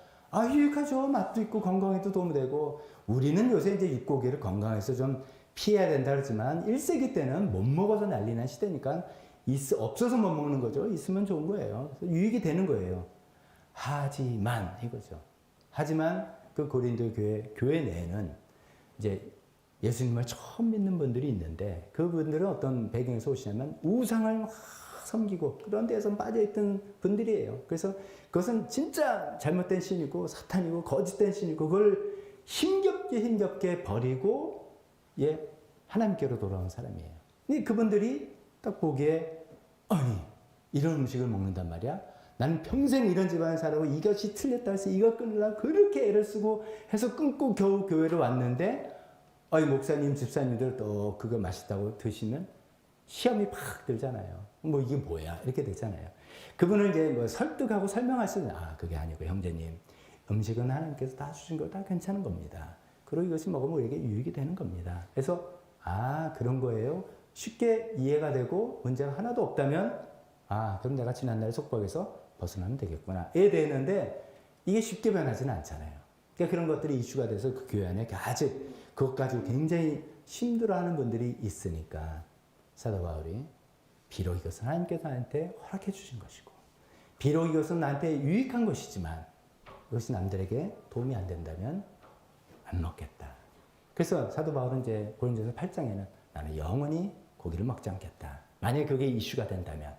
유익하죠. 맛도 있고 건강에도 도움이 되고 우리는 요새 이제 육고기를 건강해서 좀 피해야 된다 그러지만 1세기 때는 못 먹어서 난리 난 시대니까 없어서 못 먹는 거죠. 있으면 좋은 거예요. 그래서 유익이 되는 거예요. 하지만 이거죠. 하지만 그 고린도 교회 내에는 이제 예수님을 처음 믿는 분들이 있는데 그분들은 어떤 배경에서 오시냐면 우상을 막 섬기고 그런 데서 빠져있던 분들이에요. 그래서 그것은 진짜 잘못된 신이고 사탄이고 거짓된 신이고 그걸 힘겹게 버리고 하나님께로 돌아온 사람이에요. 근데 그분들이 딱 보기에 이런 음식을 먹는단 말이야. 나는 평생 이런 집안에 살아고 이것이 틀렸다 해서 이거 끊으려고 그렇게 애를 쓰고 해서 끊고 겨우 교회를 왔는데 목사님 집사님들 또 그거 맛있다고 드시면 시험이 팍 들잖아요. 뭐 이게 뭐야 이렇게 되잖아요. 그분을 이제 뭐 설득하고 설명할 수는 그게 아니고 형제님 음식은 하나님께서 다 주신 거 다 괜찮은 겁니다. 그리고 이것이 먹으면 우리에게 유익이 되는 겁니다. 그래서 그런 거예요. 쉽게 이해가 되고 문제가 하나도 없다면 그럼 내가 지난날 속박에서 벗어나면 되겠구나. 되는데 이게 쉽게 변하지는 않잖아요. 그러니까 그런 것들이 이슈가 돼서 그 교회 안에 아직 그것 가지고 굉장히 힘들어하는 분들이 있으니까 사도 바울이 비록 이것은 하나님께서 나한테 허락해 주신 것이고 비록 이것은 나한테 유익한 것이지만 이것이 남들에게 도움이 안 된다면 안 먹겠다. 그래서 사도 바울은 이제 고린도서 8장에는 나는 영원히 고기를 먹지 않겠다. 만약에 그게 이슈가 된다면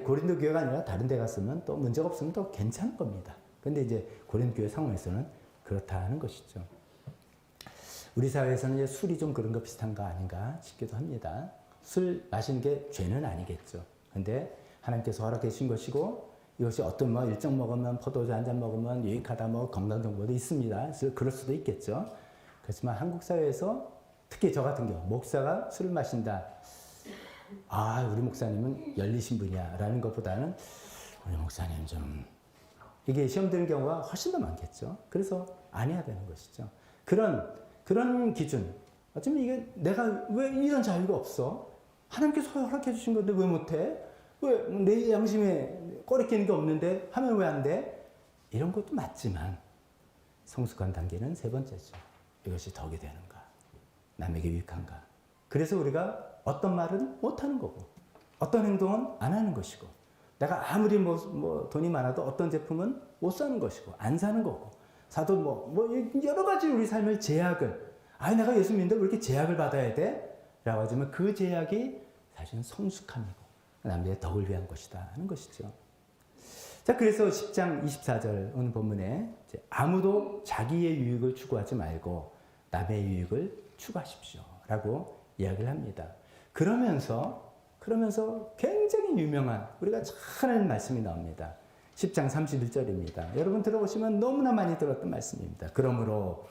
고린도 교회가 아니라 다른 데 갔으면 또 문제가 없으면 또 괜찮은 겁니다. 근데 이제 고린도 교회 상황에서는 그렇다는 것이죠. 우리 사회에서는 이제 술이 좀 그런 거 비슷한 거 아닌가 싶기도 합니다. 술 마시는 게 죄는 아니겠죠. 근데 하나님께서 허락해 주신 것이고 이것이 어떤 뭐 일정 먹으면 포도주 한 잔 먹으면 유익하다 뭐 건강 정보도 있습니다. 그래서 그럴 수도 있겠죠. 그렇지만 한국 사회에서 특히 저 같은 경우 목사가 술을 마신다. 아, 우리 목사님은 열리신 분이야라는 것보다는 우리 목사님 좀 이게 시험 드는 경우가 훨씬 더 많겠죠. 그래서 안 해야 되는 것이죠. 그런 기준. 어쩌면 이게 내가 왜 이런 자유가 없어? 하나님께서 허락해 주신 건데 왜 못해? 왜 내 양심에 꺼리끼는 게 없는데 하면 왜 안 돼? 이런 것도 맞지만 성숙한 단계는 세 번째죠. 이것이 덕이 되는가? 남에게 유익한가? 그래서 우리가 어떤 말은 못하는 거고 어떤 행동은 안 하는 것이고 내가 아무리 뭐 돈이 많아도 어떤 제품은 못 사는 것이고 안 사는 거고 사도 뭐 여러 가지 우리 삶의 제약을 내가 예수 믿는데 왜 이렇게 제약을 받아야 돼? 라고 하지만 그 제약이 사실은 성숙함이고 남의 덕을 위한 것이다 하는 것이죠. 자, 그래서 10장 24절 오늘 본문에 아무도 자기의 유익을 추구하지 말고 남의 유익을 추구하십시오 라고 이야기를 합니다. 그러면서 굉장히 유명한 우리가 잘 아는 말씀이 나옵니다. 10장 31절입니다. 여러분 들어보시면 너무나 많이 들었던 말씀입니다. 그러므로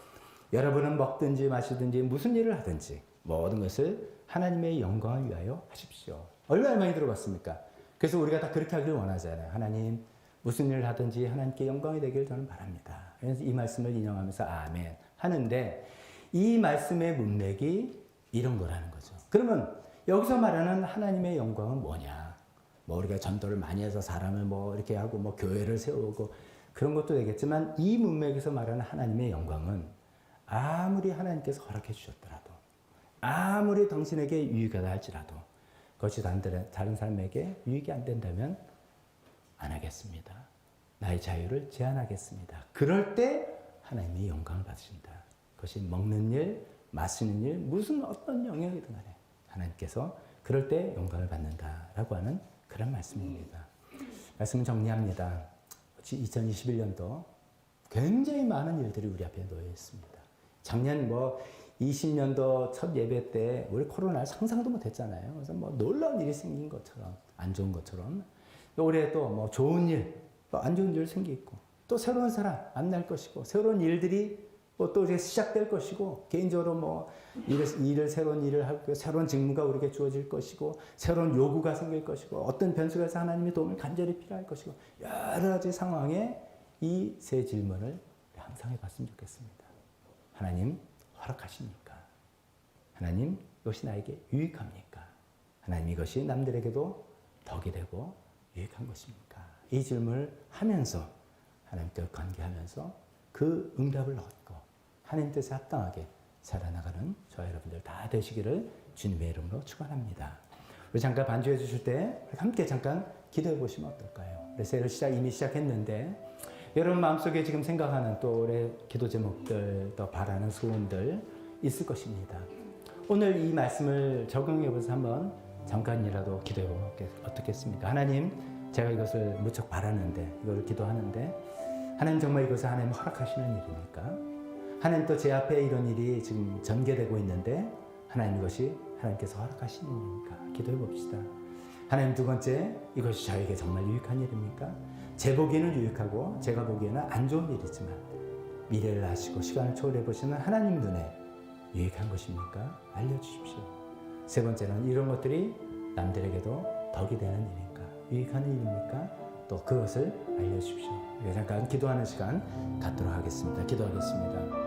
여러분은 먹든지 마시든지 무슨 일을 하든지 모든 것을 하나님의 영광을 위하여 하십시오. 얼마나 많이 들어봤습니까? 그래서 우리가 다 그렇게 하길 원하잖아요. 하나님 무슨 일을 하든지 하나님께 영광이 되길 저는 바랍니다. 그래서 이 말씀을 인용하면서 아멘 하는데 이 말씀의 문맥이 이런 거라는 거죠. 그러면 여기서 말하는 하나님의 영광은 뭐냐? 뭐 우리가 전도를 많이 해서 사람을 뭐 이렇게 하고 뭐 교회를 세우고 그런 것도 되겠지만 이 문맥에서 말하는 하나님의 영광은 아무리 하나님께서 허락해 주셨더라도 아무리 당신에게 유익하다 할지라도 그것이 다른 사람에게 유익이 안 된다면 안 하겠습니다. 나의 자유를 제한하겠습니다. 그럴 때 하나님이 영광을 받으신다. 그것이 먹는 일, 마시는 일, 무슨 어떤 영역이든 간에 하나님께서 그럴 때 영광을 받는다라고 하는 그런 말씀입니다. 말씀을 정리합니다. 2021년도 굉장히 많은 일들이 우리 앞에 놓여 있습니다. 작년 20년도 첫 예배 때 우리 코로나를 상상도 못 했잖아요. 그래서 놀라운 일이 생긴 것처럼, 안 좋은 것처럼. 올해 또 좋은 일, 또 안 좋은 일 생기고, 또 새로운 사람 만날 것이고, 새로운 일들이 또 이제 시작될 것이고, 개인적으로 새로운 일을 하고, 새로운 직무가 우리에게 주어질 것이고, 새로운 요구가 생길 것이고, 어떤 변수에서 하나님의 도움을 간절히 필요할 것이고, 여러 가지 상황에 이 세 질문을 항상 해봤으면 좋겠습니다. 하나님, 허락하십니까? 하나님, 이것이 나에게 유익합니까? 하나님, 이것이 남들에게도 덕이 되고 유익한 것입니까? 이 질문을 하면서 하나님께 관계하면서 그 응답을 얻고 하나님 뜻에 합당하게 살아나가는 저와 여러분들 다 되시기를 주님의 이름으로 축원합니다. 우리 잠깐 반주해 주실 때 함께 잠깐 기도해 보시면 어떨까요? 그래서 이미 시작했는데 여러분 마음속에 지금 생각하는 또 올해 기도 제목들, 또 바라는 소원들 있을 것입니다. 오늘 이 말씀을 적용해 보면서 한번 잠깐이라도 기도해 보면 어떻겠습니까? 하나님, 제가 이것을 무척 바라는데, 이걸 기도하는데, 하나님 정말 이것을 하나님 허락하시는 일입니까? 하나님 또 제 앞에 이런 일이 지금 전개되고 있는데, 하나님 이것이 하나님께서 허락하시는 일입니까? 기도해 봅시다. 하나님 두 번째, 이것이 저에게 정말 유익한 일입니까? 제 보기에는 유익하고 제가 보기에는 안 좋은 일이지만 미래를 아시고 시간을 초월해 보시는 하나님 눈에 유익한 것입니까? 알려주십시오. 세 번째는 이런 것들이 남들에게도 덕이 되는 일입니까? 유익한 일입니까? 또 그것을 알려주십시오. 잠깐 기도하는 시간 갖도록 하겠습니다. 기도하겠습니다.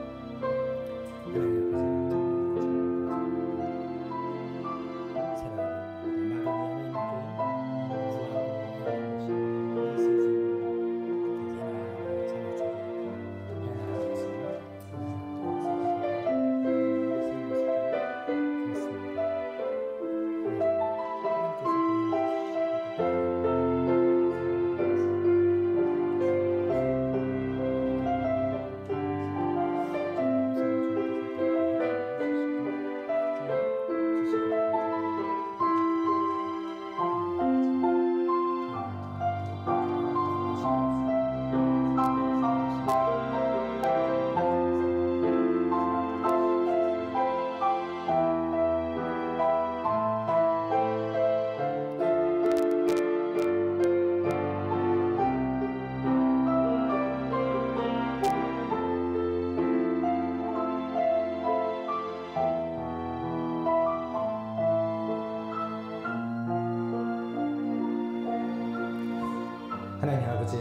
하나님 아버지,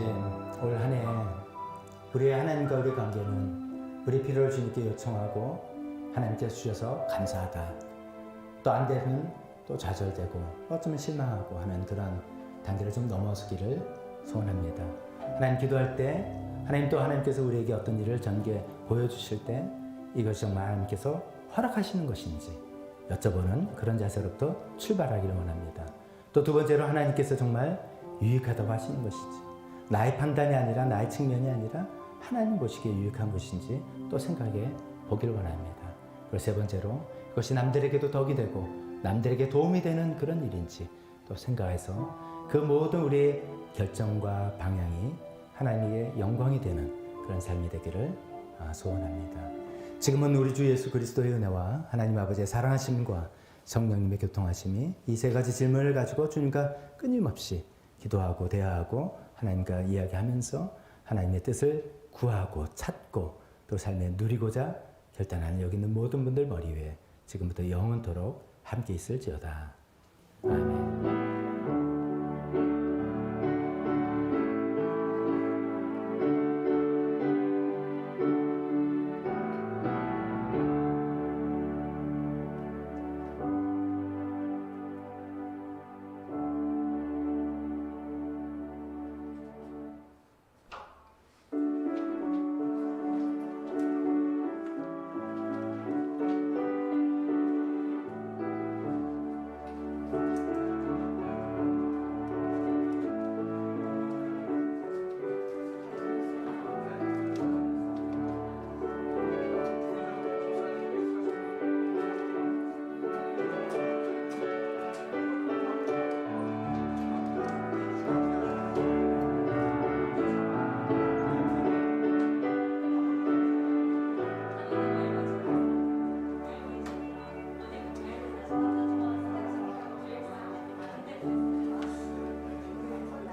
올 한 해 우리의 하나님과 우리의 관계는 우리 필요를 주님께 요청하고 하나님께서 주셔서 감사하다. 또 안 되면 또 좌절되고 어쩌면 실망하고 하는 그런 단계를 좀 넘어서기를 소원합니다. 하나님 기도할 때 하나님 또 하나님께서 우리에게 어떤 일을 전개 보여주실 때 이것이 정말 하나님께서 허락하시는 것인지 여쭤보는 그런 자세로부터 출발하기를 원합니다. 또 두 번째로 하나님께서 정말 유익하다고 하시는 것인지 나의 판단이 아니라 나의 측면이 아니라 하나님 보시기에 유익한 것인지 또 생각해 보기를 원합니다. 그리고 세 번째로 그것이 남들에게도 덕이 되고 남들에게 도움이 되는 그런 일인지 또 생각해서 그 모든 우리의 결정과 방향이 하나님의 영광이 되는 그런 삶이 되기를 소원합니다. 지금은 우리 주 예수 그리스도의 은혜와 하나님 아버지의 사랑하심과 성령님의 교통하심이 이 세 가지 질문을 가지고 주님과 끊임없이 기도하고 대화하고 하나님과 이야기하면서 하나님의 뜻을 구하고 찾고 또 삶에 누리고자 결단하는 여기 있는 모든 분들 머리 위에 지금부터 영원토록 함께 있을지어다. 아멘.